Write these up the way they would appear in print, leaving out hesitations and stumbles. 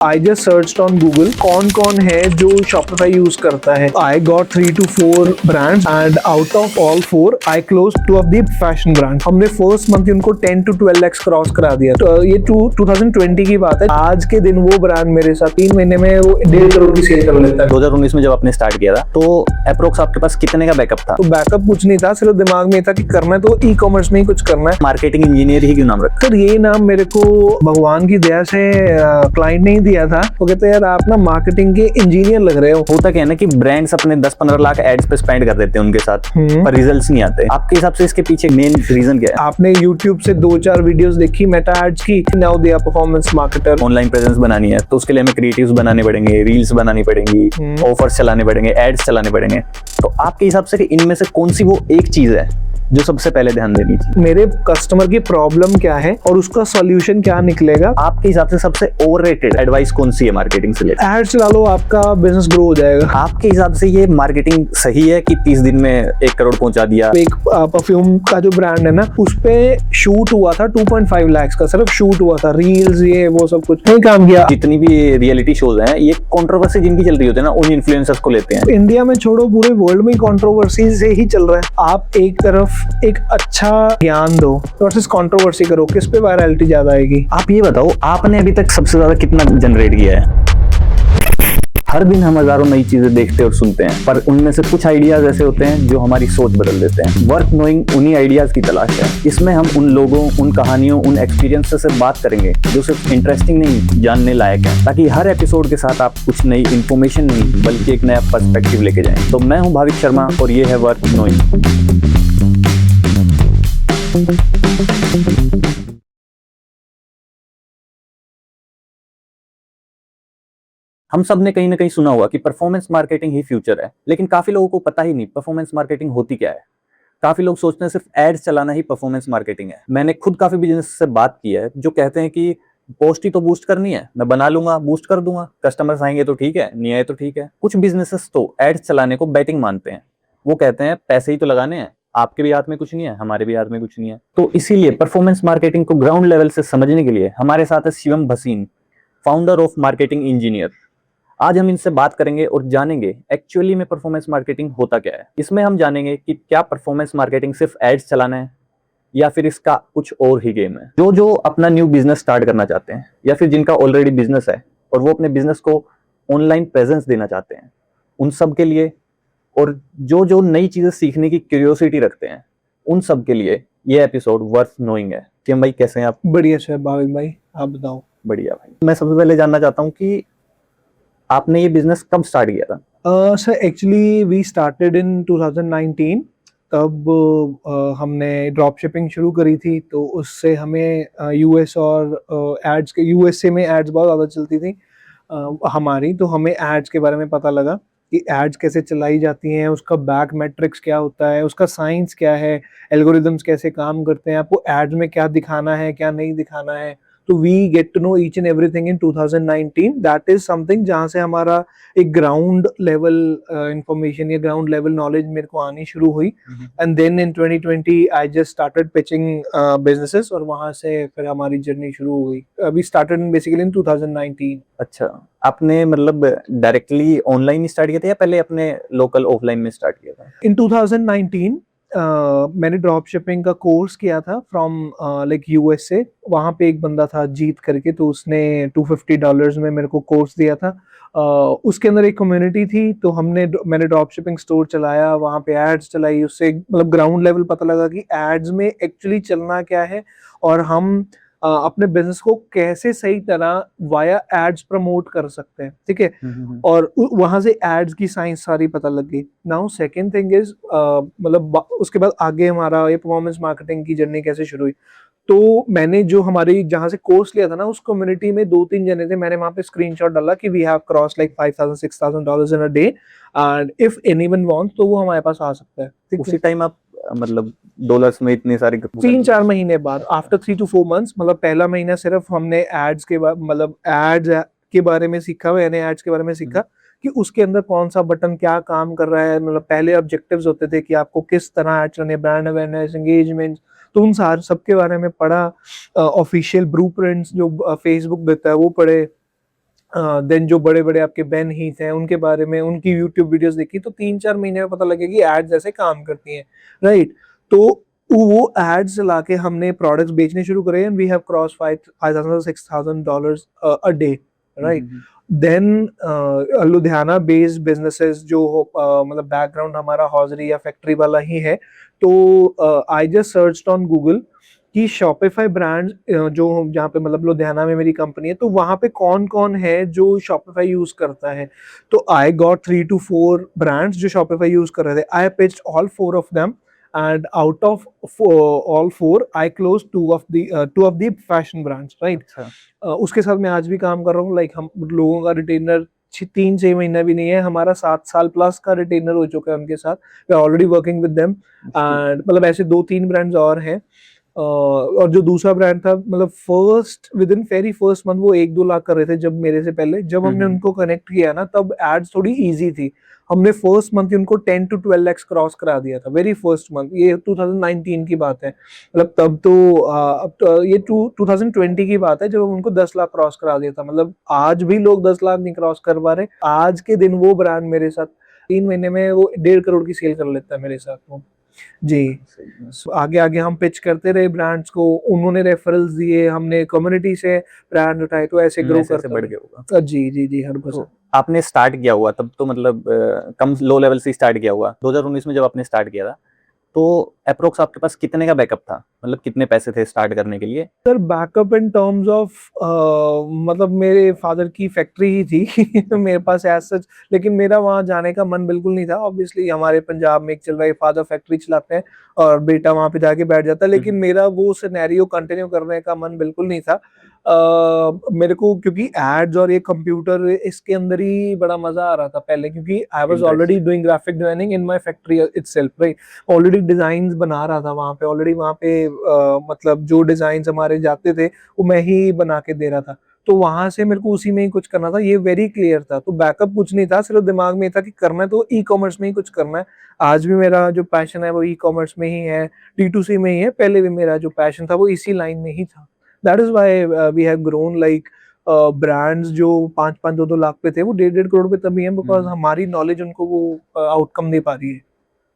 I just searched on Google कौन कौन है जो Shopify यूज करता है. I got 3 to 4 brands and out of all 4 I closed 2 of the fashion brands. हमने फर्स्ट मंथ उनको 10 to 12 lakhs क्रॉस करा दिया. तो ये 2020 की बात है. आज के दिन वो ब्रांड मेरे साथ 3 महीने में वो 1.5 करोड़ की सेल कर लेता है. 2019 में जब आपने स्टार्ट किया था तो अप्रोक्स आपके पास कितने का बैकअप था? तो बैकअप कुछ नहीं था, सिर्फ दिमाग में था कि करना है तो ई कॉमर्स में ही कुछ करना है. मार्केटिंग इंजीनियर ही क्यों नाम रखा? सर ये नाम मेरे को भगवान की दया से क्लाइंट नहीं दिया था. वो कहते यार आप ना मार्केटिंग के इंजीनियर लग रहे हो. होता क्या है ना कि ब्रांड्स अपने 10-15 लाख एड्स पे स्पेंड कर देते हैं उनके साथ, पर रिजल्ट्स नहीं आते. आपके हिसाब से इसके पीछे मेन रीजन क्या है? आपने YouTube से 2-4 वीडियोस देखी मेटा एड्स की, now they are performance marketer. Online presence बनानी है तो उसके लिए हमें क्रिएटिव्स बनाने पड़ेंगे, रील्स बनानी पड़ेंगी, ऑफर्स चलाने पड़ेंगे, एड्स चलाने पड़ेंगे. तो आपके हिसाब से इनमें से कौन सी वो एक चीज है जो सबसे पहले ध्यान देनी चाहिए? मेरे कस्टमर की प्रॉब्लम क्या है और उसका सॉल्यूशन क्या निकलेगा. आपके हिसाब से सबसे ओवररेटेड एडवाइस कौन सी है मार्केटिंग से रिलेटेड? एड्स चला लो, आपका बिजनेस ग्रो हो जाएगा. आपके हिसाब से ये मार्केटिंग सही है कि 30 दिन में 1 करोड़ पहुंचा दिया? एक परफ्यूम का जो ब्रांड है ना, उस पे शूट हुआ था 2.5 लाख का, सिर्फ शूट हुआ था. रील्स ये वो सब कुछ नहीं काम किया. जितनी भी रियलिटी शोज हैं ये कंट्रोवर्सी जिनकी चल रही होती है ना, उन इन्फ्लुएंसर्स को लेते हैं. इंडिया में छोड़ो, पूरे वर्ल्ड में कंट्रोवर्सी से ही चल रहा है. आप एक तरफ एक अच्छा ज्ञान दो वर्सेस कंट्रोवर्सी करो, किस पे वायरलिटी ज्यादा आएगी? आप ये बताओ, आपने अभी तक सबसे ज्यादा कितना जनरेट किया है? हर दिन हम हजारों नई चीजें देखते और सुनते हैं, पर उनमें से कुछ आइडियाज ऐसे होते हैं जो हमारी सोच बदल देते हैं. वर्थ नोइंग उन्हीं आइडियाज की तलाश है. इसमें हम उन लोगों, उन कहानियों, उन एक्सपीरियंसेस से बात करेंगे जो सिर्फ इंटरेस्टिंग नहीं, जानने लायक है, ताकि हर एपिसोड के साथ आप कुछ नई इन्फॉर्मेशन नहीं बल्कि एक नया पर्सपेक्टिव लेके जाएं. तो मैं हूं भाविक शर्मा और ये है वर्थ नोइंग. हम सब ने कहीं ना कहीं सुना होगा कि परफॉर्मेंस मार्केटिंग ही फ्यूचर है, लेकिन काफी लोगों को पता ही नहीं परफॉर्मेंस मार्केटिंग होती क्या है. काफी लोग सोचते हैं सिर्फ एड्स चलाना ही परफॉर्मेंस मार्केटिंग है. मैंने खुद काफी बिजनेस से बात की है जो कहते हैं कि पोस्ट ही तो बूस्ट करनी है, मैं बना लूंगा, बूस्ट कर दूंगा, कस्टमर्स आएंगे तो ठीक है, नहीं आए तो ठीक है. कुछ बिजनेसेस तो एड्स चलाने को बैटिंग मानते हैं. वो कहते हैं पैसे ही तो लगाने हैं, आपके भी हाथ में कुछ नहीं है, हमारे भी हाथ में कुछ नहीं है. तो इसीलिए परफॉर्मेंस मार्केटिंग को ग्राउंड लेवल से समझने के लिए हमारे साथ है Shivam Bhasin, founder of marketing engineer. आज हम इनसे बात करेंगे और जानेंगे एक्चुअली में परफॉर्मेंस मार्केटिंग होता क्या है. इसमें हम जानेंगे कि क्या परफॉर्मेंस मार्केटिंग सिर्फ एड्स चलाना है या फिर इसका कुछ और ही गेम है. जो अपना न्यू बिजनेस स्टार्ट करना चाहते हैं या फिर जिनका ऑलरेडी बिजनेस है और वो अपने बिजनेस को ऑनलाइन प्रेजेंस देना चाहते हैं, उन सब के लिए, और जो नई चीजें सीखने की क्यूरियोसिटी रखते हैं, उन सब के लिए ये एपिसोड वर्थ नोइंग है. शिवम भाई कैसे हैं आप? बढ़िया सर. भाविक भाई आप बताओ. बढ़िया भाई. मैं सबसे पहले जानना चाहता हूँ कि आपने ये बिजनेस कब स्टार्ट किया था? Sir actually we started in 2019. तब हमने ड्रॉप शिपिंग शुरू करी थी, तो उससे हमें यूएस और एड्स के, यूएसए में एड्स बहुत ज़्यादा चलती थी हमारी, तो हमें एड्स के बारे में पता लगा कि एड्स कैसे चलाई जाती हैं, उसका बैक मैट्रिक्स क्या होता है, उसका साइंस क्या है, एल्गोरिदम्स कैसे काम करते हैं, आपको एड्स में क्या दिखाना है क्या नहीं दिखाना है. तो we get to know each and everything in 2019. That is something जहाँ से हमारा एक ग्राउंड लेवल इंफॉर्मेशन या ग्राउंड लेवल नॉलेज मेरे को आनी शुरू हुई. And then in 2020 I just started pitching businesses और वहाँ से फिर हमारी जर्नी शुरू हो गई. We started basically in 2019. अच्छा, आपने मतलब डायरेक्टली ऑनलाइन स्टार्ट किया था या पहले अपने लोकल ऑफलाइन में स्टार्ट किया था? इन 2019 मैंने ड्रॉप शिपिंग का कोर्स किया था फ्रॉम लाइक यूएसए. वहाँ पे एक बंदा था जीत करके, तो उसने $250 में मेरे को कोर्स दिया था. उसके अंदर एक कम्युनिटी थी, तो मैंने ड्रॉप शिपिंग स्टोर चलाया, वहाँ पे एड्स चलाई. उससे मतलब ग्राउंड लेवल पता लगा कि एड्स में एक्चुअली चलना क्या है और हम अपने बिजनेस को कैसे सही तरह वाया एड्स प्रमोट कर सकते हैं. ठीक है. और वहां से एड्स की साइंस सारी पता लग गई. नाउ सेकंड थिंग इज मतलब उसके बाद आगे हमारा ये परफॉर्मेंस मार्केटिंग की जर्नी कैसे शुरू हुई. तो मैंने जो हमारी जहाँ से कोर्स लिया था ना, उस कम्युनिटी में 2-3 जने थे. मैंने वहाँ पे स्क्रीनशॉट डाला कि we have cross like $5,000-6,000 in a day and if anyone wants तो वो हमारे पास आ सकता है. उसी टाइम आप मतलब डॉलर्स में इतने सारे 3-4 महीने बाद, आफ्टर 3 to 4 months, मतलब पहला महीना सिर्फ हमने एड्स के मतलब एड्स के बारे में सीखा. मैंने एड्स के बारे में सीखा कि उसके अंदर कौन सा बटन क्या काम कर रहा है. मतलब पहले ऑब्जेक्टिव्स होते थे कि आपको किस तरह एड्स करने, ब्रांड अवेयरनेस, एंगेजमेंट, तो उन सारे सब के बारे में पढ़ा. ऑफिशियल ब्लूप्रिंट्स जो फेसबुक देता है वो पढ़े. देन जो बड़े बड़े आपके बेन हीथ हैं उनके बारे में उनकी यूट्यूब वीडियोस देखी तो 3-4 महीने में पता लगे कि एड्स ऐसे काम करती हैं, राइट? तो वो एड्स चला के हमने प्रोडक्ट्स बेचने शुरू करे and we have cross 5,000 $6,000 a day, right? Then Ludhiana based businesses जो मतलब बैकग्राउंड हमारा हॉजरी या फैक्ट्री वाला ही है, तो I just searched on Google कि शॉपिफाई ब्रांड जो जहाँ पे मतलब लुधियाना में मेरी कंपनी है, तो वहाँ पे कौन कौन है जो शॉपिफाई यूज करता है। तो आई गॉट 3 to 4 ब्रांड्स जो शॉपिफाई यूज कर रहे थे। आई pitched all 4 of them and out of all 4 I closed two of the fashion brands, right? अच्छा। उसके साथ मैं आज भी काम कर रहा हूँ। लाइक हम लोगों का रिटेनर 3-6 महीना भी नहीं है, हमारा 7 साल प्लस का रिटेनर हो चुका है उनके साथ। We are already working with them and मतलब ऐसे 2-3 ब्रांड्स और हैं। और जो दूसरा ब्रांड था मतलब first with in very first month वो 1-2 लाख कर रहे थे जब मेरे से पहले। जब हमने उनको कनेक्ट किया ना तब एड्स थोड़ी इजी थी। हमने फर्स्ट मंथ ही उनको 10 to 12 lakhs क्रॉस करा दिया था, वेरी फर्स्ट मंथ। ये 2019 की बात है, मतलब तब तो अब तो ये 2020 की बात है जब हम उनको 10 लाख क्रॉस करा दिया था। मतलब आज भी लोग 10 लाख नहीं क्रॉस कर पा रहे। आज के दिन वो ब्रांड मेरे साथ 3 महीने में वो 1.5 करोड़ की सेल कर लेता है मेरे साथ वो। जी। आगे आगे हम पिच करते रहे ब्रांड्स को, उन्होंने रेफरल्स दिए, हमने कम्युनिटी से ब्रांड उठाए, तो ऐसे ग्रो ऐसे करते बढ़ रहे। गया होगा। जी जी जी 100%। तो आपने स्टार्ट किया हुआ तब तो मतलब कम लो लेवल से स्टार्ट किया हुआ 2019 में जब आपने स्टार्ट किया था, तो अप्रोक्स आपके पास कितने का बैकअप था, मतलब कितने पैसे थे स्टार्ट करने के लिए? Sir backup in terms of मतलब मेरे फादर की फैक्ट्री ही थी मेरे पास एज सच, लेकिन मेरा वहाँ जाने का मन बिल्कुल नहीं था। ऑब्वियसली हमारे पंजाब में एक चल रहा है, फादर फैक्ट्री चलाते हैं और बेटा वहाँ पे जाके बैठ जाता है, लेकिन मेरा वो सिनेरियो कंटिन्यू करने का मन बिल्कुल नहीं था। मेरे को क्योंकि एड्स और ये कंप्यूटर इसके अंदर ही बड़ा मजा आ रहा था पहले, क्योंकि I was already doing graphic designing in my factory itself, right? Already designs बना रहा था वहाँ पे, ऑलरेडी वहाँ पे मतलब जो डिजाइन्स हमारे जाते थे वो मैं ही बना के दे रहा था। तो वहां से मेरे को उसी में ही कुछ करना था, ये वेरी क्लियर था। तो बैकअप कुछ नहीं था, सिर्फ दिमाग में था कि करना है तो ई कॉमर्स में ही कुछ करना है। आज भी मेरा जो पैशन है वो ई कॉमर्स में ही है, D2C में ही है। पहले भी मेरा जो पैशन था वो इसी लाइन में ही था। That is why we have grown like brands जो 5-5 2-2 लाख पे थे वो 1.5 करोड़ पे तभी हैं बिकॉज हमारी नॉलेज उनको वो आउटकम दे पा रही है।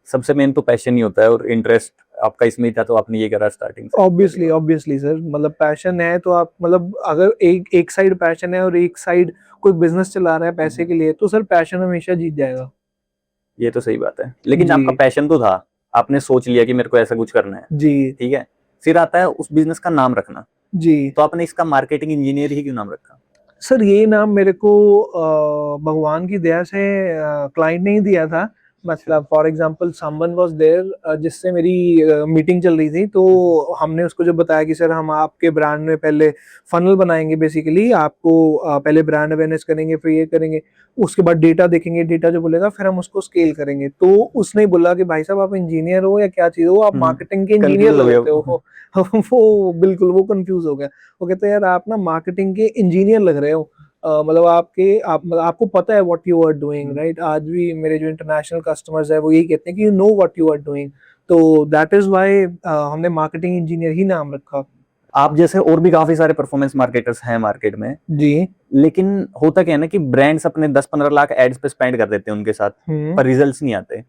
सबसे मेन तो पैशन ही होता है और इंटरेस्ट आपका इसमें ही था, तो आपने ये करा स्टार्टिंग से। ऑब्वियसली सर, मतलब पैशन है तो आप मतलब अगर एक साइड पैशन है और एक साइड कोई बिजनेस चला रहा है पैसे के लिए, तो सर पैशन हमेशा जीत जाएगा। ये तो सही बात है, लेकिन जी आपका पैशन तो था, आपने सोच लिया कि मेरे को ऐसा कुछ करना है, जी ठीक है। फिर आता है उस बिजनेस का नाम रखना, जी। तो आपने इसका मार्केटिंग इंजीनियर ही क्यों नाम रखा? सर ये नाम मेरे को भगवान की दया से क्लाइंट ने ही दिया था। मतलब for example someone was there जिससे मेरी मीटिंग चल रही थी, तो हमने उसको जब बताया कि सर हम आपके ब्रांड में पहले फनल बनाएंगे, बेसिकली आपको पहले ब्रांड अवेयरनेस करेंगे, फिर ये करेंगे, उसके बाद डेटा देखेंगे, डेटा जो बोलेगा फिर हम उसको स्केल करेंगे। तो उसने ही बोला कि भाई साहब आप इंजीनियर हो या क्या चीज हो, आप मार्केटिंग के इंजीनियर कंफ्यूज हो गया लगते हो। वो बिल्कुल वो कंफ्यूज हो गया। वो कहते हैं यार आप ना मार्केटिंग के इंजीनियर लग रहे हो। मतलब मतलब आपको पता है what you are doing, right? आज भी मेरे जो इंटरनेशनल कस्टमर्स है वो यही कहते हैं कि you know what you are doing. तो दैट इज व्हाई हमने मार्केटिंग इंजीनियर ही नाम रखा। आप जैसे और भी काफी सारे परफॉर्मेंस मार्केटर्स हैं मार्केट में, जी। लेकिन होता क्या है ना कि ब्रांड्स अपने 10-15 लाख एड्स पे स्पेंड कर देते हैं उनके साथ, पर रिजल्ट्स नहीं आते।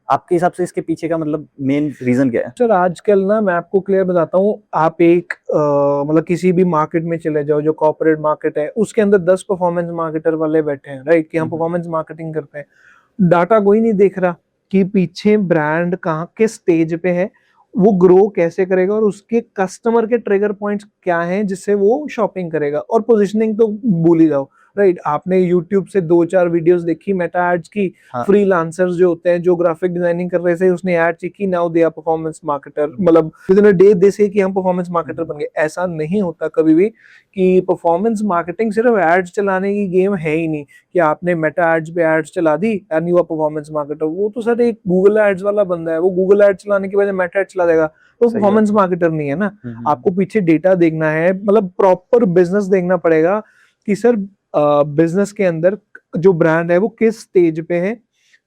आपके हिसाब से इसके पीछे का मतलब मेन रीजन क्या है? सर आजकल ना मैं आपको क्लियर बताता हूँ, आप एक मतलब किसी भी मार्केट में चले जाओ, जो कॉर्पोरेट मार्केट है उसके अंदर 10 परफॉर्मेंस मार्केटर वाले बैठे हैं, राइट? कि हम परफॉर्मेंस मार्केटिंग करते हैं। डाटा कोई नहीं देख रहा कि पीछे ब्रांड कहाँ किस स्टेज पे है, वो ग्रो कैसे करेगा और उसके कस्टमर के ट्रिगर पॉइंट्स क्या हैं जिससे वो शॉपिंग करेगा। और पोजीशनिंग तो भूल ही जाओ, राइट? आपने YouTube से 2-4 वीडियोस देखी मेटा एड्स की, फ्रीलांसर्स जो होते हैं जो ग्राफिक डिजाइनिंग कर रहे थे, उसने एड सीखी, now they are performance marketer. मतलब within a day they say कि हम परफॉर्मेंस मार्केटर बन गए। ऐसा नहीं होता कभी भी कि परफॉर्मेंस मार्केटिंग सिर्फ एड्स चलाने की गेम है ही नहीं कि आपने मेटा एड्स पे एड्स चला दी and you are performance marketer. वो तो सर एक गूगल एड्स वाला बंदा है, वो गूगल एड्स चलाने की वजह मेटा एड्स चला देगा, तो परफॉर्मेंस मार्केटर नहीं है ना। आपको पीछे डेटा देखना है, मतलब प्रॉपर बिजनेस देखना पड़ेगा कि सर बिजनेस के अंदर जो ब्रांड है वो किस स्टेज पे है,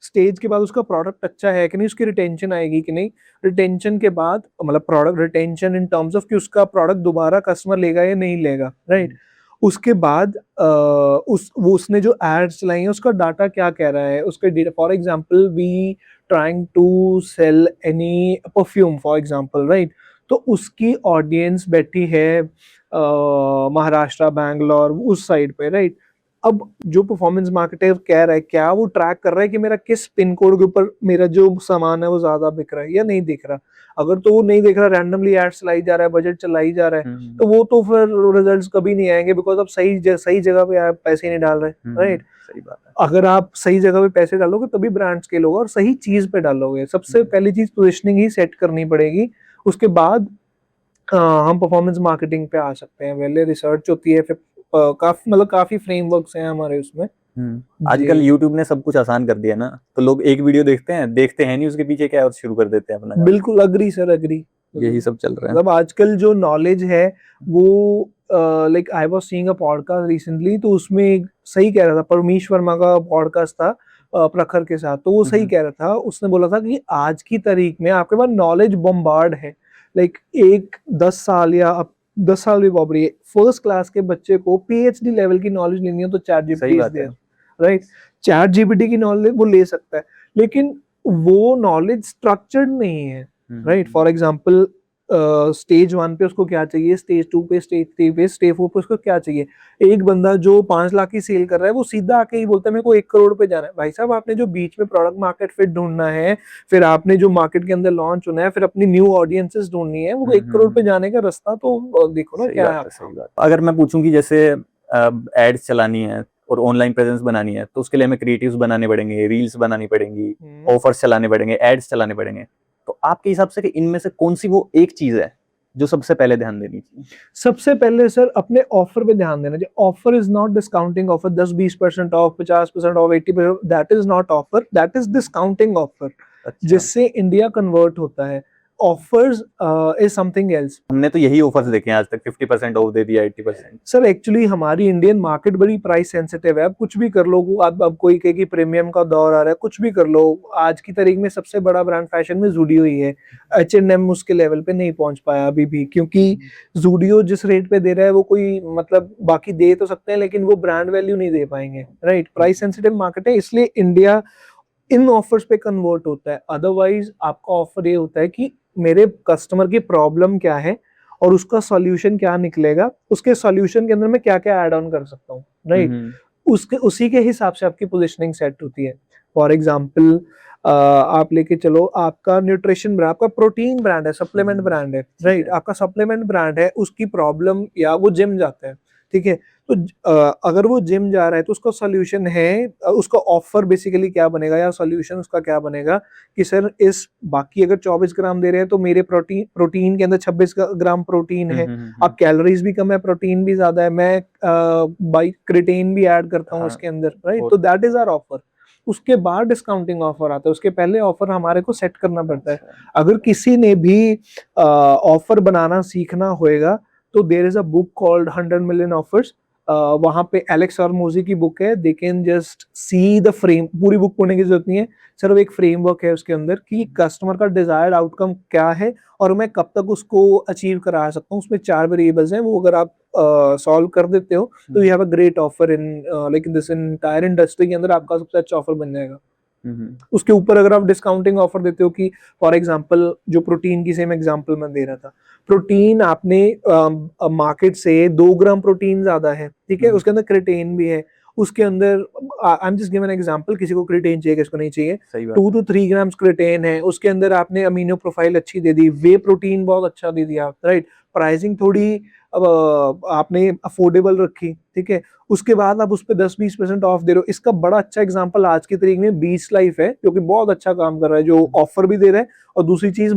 स्टेज के बाद उसका प्रोडक्ट अच्छा है कि नहीं, उसकी रिटेंशन आएगी कि नहीं, रिटेंशन के बाद मतलब product retention in terms of कि उसका प्रोडक्ट दोबारा कस्टमर लेगा या नहीं लेगा, राइट? उसके बाद उसने जो एड्स चलाई हैं उसका डाटा क्या कह रहा है, उसके data, for example we trying to sell any perfume for example, right? तो उसकी ऑडियंस बैठी है महाराष्ट्र, बैंगलोर, उस साइड पे, राइट? अब जो परफॉर्मेंस मार्केटर कह रहा है, क्या वो ट्रैक कर रहा है कि मेरा किस पिन कोड के ऊपर मेरा जो सामान है वो ज्यादा बिक रहा है या नहीं दिख रहा? अगर तो वो नहीं दिख रहा, रैंडमली एड्स चलाई जा रहा है, बजट चलाई जा रहा है, तो वो तो फिर रिजल्ट्स कभी नहीं आएंगे, बिकॉज आप सही जगह पे आप पैसे नहीं डाल रहे, राइट? सही बात है। अगर आप सही जगह पे पैसे डालोगे तभी ब्रांड स्केल होगा, और सही चीज पे डालोगे। सबसे पहली चीज पोजिशनिंग ही सेट करनी पड़ेगी, उसके बाद हम परफॉर्मेंस मार्केटिंग पे आ सकते हैं। पहले रिसर्च होती है, फिर काफी फ्रेमवर्क्स हैं हमारे उसमें। आजकल YouTube ने सब कुछ आसान कर दिया ना, तो लोग एक वीडियो देखते हैं नहीं उसके पीछे क्या है, शुरू कर देते हैं अपना काम। बिल्कुल अग्री सर, अग्री। यही सब चल रहा है। मतलब आजकल जो नॉलेज है वो, like I was seeing a podcast recently, तो उसमें एक सही कह रहा था, परमीश वर्मा का पॉडकास्ट था प्रखर के साथ, तो वो सही कह रहा था। उसने बोला था कि आज की तारीख में आपके पास नॉलेज बम्बार्ड है, लाइक एक 10 साल या 10 साल भी बहुत है, फर्स्ट क्लास के बच्चे को पीएचडी लेवल की नॉलेज लेनी हो तो chat GPT is there, right? Chat GPT की नॉलेज वो ले सकता है, लेकिन वो नॉलेज स्ट्रक्चर्ड नहीं है, राइट? फॉर एग्जाम्पल स्टेज 1 पे उसको क्या चाहिए, स्टेज 2 पे, स्टेज 3 पे, स्टेज 4 पे उसको क्या चाहिए। एक बंदा जो 5 लाख की सेल कर रहा है वो सीधा आके ही बोलता है मेरे को 1 करोड़ पे जाना है। भाई साहब, आपने जो बीच में प्रोडक्ट मार्केट फिट ढूंढना है, फिर आपने जो मार्केट के अंदर लॉन्च होना है, फिर अपनी न्यू ऑडियंसेस ढूंढनी है, वो 1 करोड़ पे जाने का रास्ता तो देखो ना क्या है। सही बात। अगर मैं पूछूं कि जैसे एड्स चलानी है और ऑनलाइन प्रेजेंस बनानी है, तो उसके लिए हमें क्रिएटिव्स बनाने पड़ेंगे, रील्स बनानी पड़ेंगी, ऑफर्स चलाने पड़ेंगे, एड्स चलाने पड़ेंगे, तो आपके हिसाब से कि इनमें से कौन सी वो एक चीज है जो सबसे पहले ध्यान देनी चाहिए? सबसे पहले सर अपने ऑफर पे ध्यान देना चाहिए। Offer is not discounting offer, 10-20% of, 50% of, 80%, that is not offer, that is discounting offer, जिससे इंडिया कन्वर्ट होता है। Offers is something else. हमने तो यही ऑफर्स देखे हैं आज तक, 50% ऑफ दे दिया, 80%। सर एक्चुअली हमारी इंडियन मार्केट बड़ी प्राइस सेंसिटिव है, आप कुछ भी कर लो। अब कोई कहे कि प्रीमियम का दौर आ रहा है, कुछ भी कर लो। आज की तारीख में सबसे बड़ा ब्रांड फैशन में ज़ूडियो ही है। H&M उसके लेवल पे नहीं पहुंच पाया अभी भी, क्योंकि ज़ूडियो जिस रेट पे दे रहा है वो कोई, मतलब बाकी दे तो सकते हैं लेकिन वो ब्रांड वैल्यू नहीं दे पाएंगे, राइट? प्राइस सेंसिटिव मार्केट है, इसलिए इंडिया इन ऑफर्स पे कन्वर्ट होता है। अदरवाइज आपका ऑफर ये होता है कि मेरे कस्टमर की प्रॉब्लम क्या है और उसका सॉल्यूशन क्या निकलेगा, उसके सॉल्यूशन के अंदर मैं क्या क्या ऐड ऑन कर सकता हूँ, राइट? उसके उसी के हिसाब से आपकी पोजीशनिंग सेट होती है। फॉर एग्जांपल आप लेके चलो, आपका न्यूट्रिशन ब्रांड, आपका प्रोटीन ब्रांड है, सप्लीमेंट ब्रांड है, राइट? आपका सप्लीमेंट ब्रांड है, उसकी प्रॉब्लम, या वो जिम जाता है, ठीक है? तो अगर वो जिम जा रहा है तो उसका सॉल्यूशन है, उसका ऑफर बेसिकली क्या बनेगा या सॉल्यूशन उसका क्या बनेगा कि सर इस बाकी अगर 24 ग्राम दे रहे हैं तो मेरे प्रोटीन के अंदर 26 ग्राम प्रोटीन है, अब कैलोरीज भी कम है, प्रोटीन भी ज्यादा है, मैं बाई क्रिटेन भी ऐड करता हूँ इसके अंदर, राइट? तो दैट इज आवर ऑफर। उसके बाद डिस्काउंटिंग ऑफर आता है, उसके पहले ऑफर हमारे को सेट करना पड़ता है। अगर किसी ने भी ऑफर बनाना सीखना होएगा तो there is a book called 100 million offers. वहां पे एलेक्स हरमोजी की बुक है, they can just see the frame, पूरी बुक पढ़ने की जरूरत नहीं है सर, वो एक फ्रेमवर्क है उसके अंदर कि कस्टमर का डिजायर्ड आउटकम क्या है और मैं कब तक उसको अचीव करा सकता हूँ। उसमें 4 वेरिएबल्स हैं, वो अगर आप सॉल्व कर देते हो तो you have a great offer in like this entire industry के अंदर आपका सबसे अच्छा ऑफर बन जाएगा। उसके ऊपर अगर आप डिस्काउंटिंग ऑफर देते हो कि फॉर एग्जांपल जो प्रोटीन की सेम एग्जांपल मैं दे रहा था, प्रोटीन आपने मार्केट से 2 ग्राम प्रोटीन ज्यादा है, ठीक है? उसके अंदर क्रिटेन भी है, उसके अंदर I am just given example, किसी को क्रिटेन चाहिए किसी को नहीं चाहिए, 2 to 3 ग्राम्स क्रिटेन है, उसके अंदर आपने अमीनो प्रोफाइल अच्छी दे दी, वे प्रोटीन बहुत अच्छा दे दिया, राइट? प्राइसिंग थोड़ी अब आपने अफोर्डेबल रखी, ठीक है? उसके बाद आप उस पर 10-20% ऑफ दे रहे हो। इसका बड़ा अच्छा एग्जांपल आज की तारीख में बीच लाइफ है, जो कि बहुत अच्छा काम कर रहा है, जो ऑफर भी दे रहा है और दूसरी चीज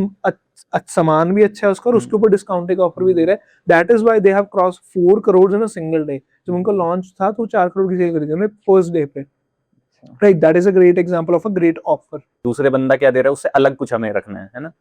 सामान भी अच्छा है उसका और उसके ऊपर डिस्काउंटेड ऑफर भी दे रहा है। That is why they have cross 4 crore in a single day. जब उनका लॉन्च था तो 4 करोड़ की सेल करी थी उन्होंने फर्स्ट डे पे, right? That is a great example of a great offer. दूसरे बंदा क्या दे रहा है उससे अलग कुछ हमें रखना है ना?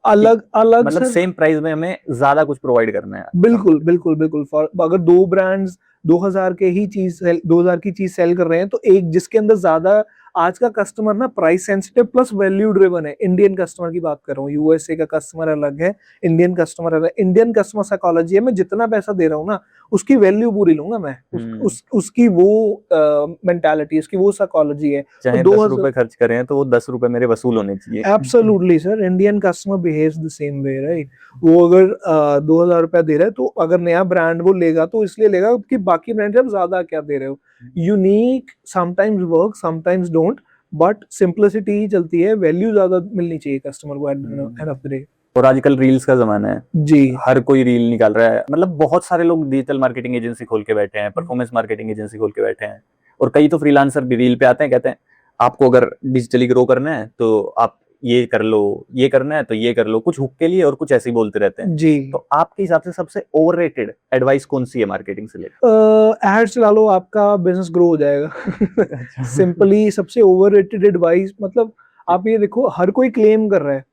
अलग अलग मतलब सेम प्राइस में हमें ज्यादा कुछ प्रोवाइड करना है। बिल्कुल बिल्कुल बिल्कुल। अगर 2 ब्रांड्स 2000 के ही चीज 2000 की चीज सेल कर रहे हैं तो एक जिसके अंदर ज्यादा, आज का कस्टमर ना price sensitive plus value driven है। इंडियन कस्टमर की बात कर रहा हूँ, यूएसए का कस्टमर अलग है, इंडियन कस्टमर अलग है। इंडियन कस्टमर साइकोलॉजी है, मैं जितना पैसा दे रहा हूँ ना उसकी वैल्यू पूरी लूंगा मैं, उसकी वो मेंटालिटी, उसकी वो साइकोलॉजी है। चाहे 10 रुपए खर्च करें तो वो 10 रुपए मेरे वसूल होने चाहिए। Absolutely sir, Indian customer behaves the same way, right. वो अगर 2,000 रुपया दे रहा है तो अगर नया ब्रांड वो लेगा तो इसलिए लेगा कि बाकी ब्रांड आप ज्यादा क्या दे रहे हो। Unique sometimes work, sometimes don't, but simplicity ही चलती है, वैल्यू ज्यादा मिलनी चाहिए कस्टमर को एंड ऑफ द डे। और आजकल रील्स का जमाना है जी, हर कोई रील निकाल रहा है, मतलब बहुत सारे लोग डिजिटल मार्केटिंग एजेंसी खोल के बैठे हैं, परफॉर्मेंस मार्केटिंग एजेंसी खोल के बैठे हैं, और कई तो फ्रीलांसर भी रील पे आते हैं, कहते हैं आपको अगर डिजिटली ग्रो करना है तो आप ये कर लो, ये करना है तो ये कर लो, कुछ हुक के लिए और कुछ ऐसे ही बोलते रहते हैं। जी। तो आपके हिसाब से सबसे ओवररेटेड एडवाइस कौन सी है मार्केटिंग से लेकर? एड्स चला लो, आपका बिजनेस ग्रो हो जाएगा। सिंपली सबसे ओवररेटेड एडवाइस, मतलब आप ये देखो, हर कोई क्लेम कर रहा है।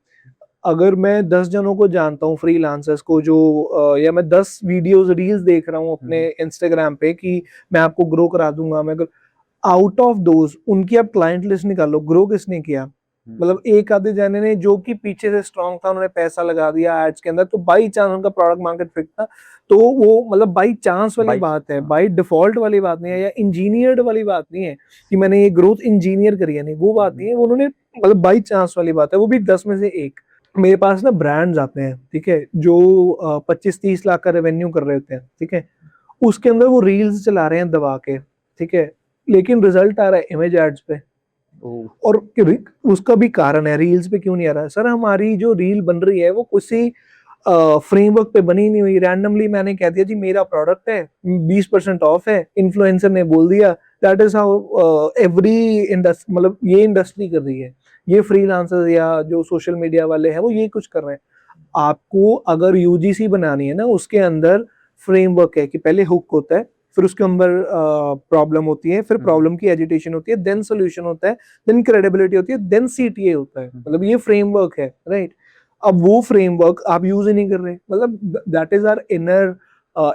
अगर मैं 10 जनों को जानता हूँ फ्रीलांसर्स को जो या मैं 10 वीडियोस रील्स देख रहा हूँ अपने इंस्टाग्राम पे कि मैं आपको ग्रो करा दूंगा, मैं आउट ऑफ दोज उनकी आप क्लाइंट लिस्ट निकालो, ग्रो किसने किया? मतलब एक आधे जने ने जो कि पीछे से स्ट्रांग था, उन्होंने पैसा लगा दिया एड्स के अंदर, तो बाई चांस उनका प्रोडक्ट मार्केट फिट था, तो वो मतलब बाई चांस वाली बात है, बाई डिफॉल्ट वाली बात नहीं है, या इंजीनियर्ड वाली बात नहीं है कि मैंने ये ग्रोथ इंजीनियर करी है, नहीं वो बात नहीं है, वो उन्होंने मतलब बाई चांस वाली बात है, वो भी 10 में से एक। मेरे पास ना ब्रांड्स आते हैं, ठीक है, जो 25-30 लाख का रेवेन्यू कर रहे होते हैं, ठीक है, उसके अंदर वो रील्स चला रहे हैं दबा के, ठीक है, लेकिन रिजल्ट आ रहा है इमेज एड्स पे। और उसका भी कारण है, रील्स पे क्यों नहीं आ रहा है सर? हमारी जो रील बन रही है वो किसी फ्रेमवर्क पे बनी नहीं हुई, रैंडमली मैंने कह दिया जी मेरा प्रोडक्ट है 20% ऑफ है, इन्फ्लुएंसर ने बोल दिया, that is how every industry, मतलब ये इंडस्ट्री कर रही है, ये फ्रीलांसर या जो सोशल मीडिया वाले हैं वो ये कुछ कर रहे हैं। आपको अगर यूजीसी बनानी है ना, उसके अंदर फ्रेमवर्क है कि पहले हुक होता है, फिर उसके अंदर प्रॉब्लम होती है, फिर प्रॉब्लम की एजिटेशन होती है, देन सोल्यूशन होता है, देन क्रेडिबिलिटी होती है, देन सीटीए होता है, मतलब ये फ्रेमवर्क है, राइट। अब वो फ्रेमवर्क आप यूज ही नहीं कर रहे, मतलब that is our inner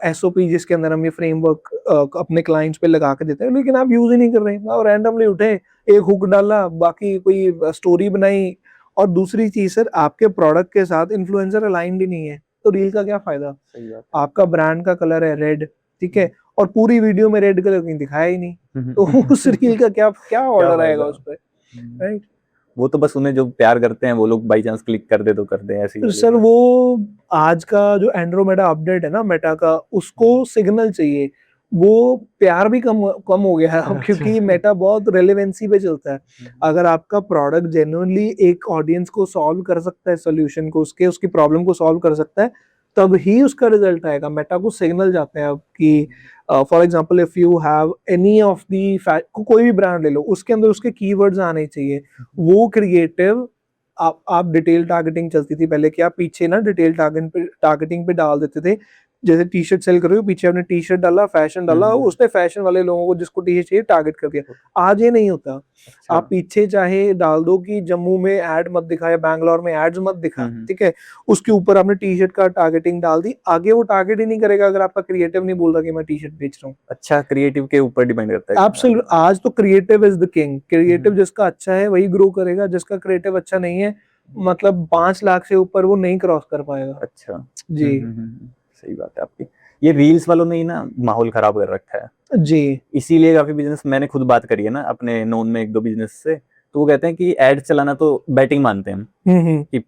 SOP, जिसके अंदर हम ये फ्रेमवर्क अपने क्लाइंट्स पे लगा के देते हैं, लेकिन आप यूज ही नहीं कर रहे। आप रैंडमली उठे, एक हुक डाला, बाकी कोई स्टोरी बनाई, और दूसरी चीज सर, आपके प्रोडक्ट के साथ इन्फ्लुएंसर अलाइंड ही नहीं है, तो रील का क्या फायदा? सही बात। आपका ब्रांड का कलर है रेड, ठीक है, और पूरी वीडियो में रेड कलर कहीं दिखाया ही नहीं, तो उस रील का क्या क्या ऑर्डर आएगा उस पर, राइट? वो तो बस उन्हें जो प्यार करते हैं वो लोग बाई चांस क्लिक कर दे तो कर दे, ऐसी सर वो आज का जो एंड्रोमेडा अपडेट है ना मेटा का, उसको सिग्नल चाहिए, वो प्यार भी कम हो गया है क्योंकि मेटा बहुत रेलेवेंसी पे चलता है। अगर आपका प्रोडक्ट जेन्युइनली एक ऑडियंस को सॉल्व कर सकता है, सोल्यूशन को, उसकी प्रॉब्लम को सॉल्व कर सकता है, तब ही उसका रिजल्ट आएगा। मेटा को सिग्नल जाते हैं अब कि for example if you have any of the कोई भी ब्रांड ले लो, उसके अंदर उसके कीवर्ड्स आने चाहिए, वो क्रिएटिव आप डिटेल टारगेटिंग चलती थी पहले, कि आप पीछे ना डिटेल टारगेटिंग पे डाल देते थे, जैसे टी शर्ट सेल कर रहे हो, पीछे आपने टी शर्ट डाला, फैशन डाला, उसने फैशन वाले लोगों को जिसको टी शर्ट चाहिए टारगेट कर दिया। आज ये नहीं होता। अच्छा। आप पीछे चाहे डाल दो कि जम्मू में ऐड मत दिखा या बैंगलोर में एड्स मत दिखा, ठीक है, उसके ऊपर आपने टी शर्ट का टारगेटिंग डाल दी, आगे वो टारगेट ही नहीं करेगा अगर आपका क्रिएटिव नहीं बोल रहा कि मैं टी शर्ट बेच रहा हूँ। अच्छा, क्रिएटिव के ऊपर डिपेंड करता है। एब्सोल्यूट, आज तो creative is the king. Creative जिसका अच्छा है वही ग्रो करेगा, जिसका क्रिएटिव अच्छा नहीं है, मतलब 5 लाख से ऊपर वो नहीं क्रॉस कर पाएगा। अच्छा जी। सही बात है आपकी। ये रील्स वालों ने ही ना माहौल खराब कर रखा है जी, इसीलिए काफी बिजनेस, मैंने खुद बात करी है ना अपने नोन में 1-2 बिजनेस से, तो वो कहते हैं कि एड्स चलाना तो बैटिंग मानते हैं हम, कि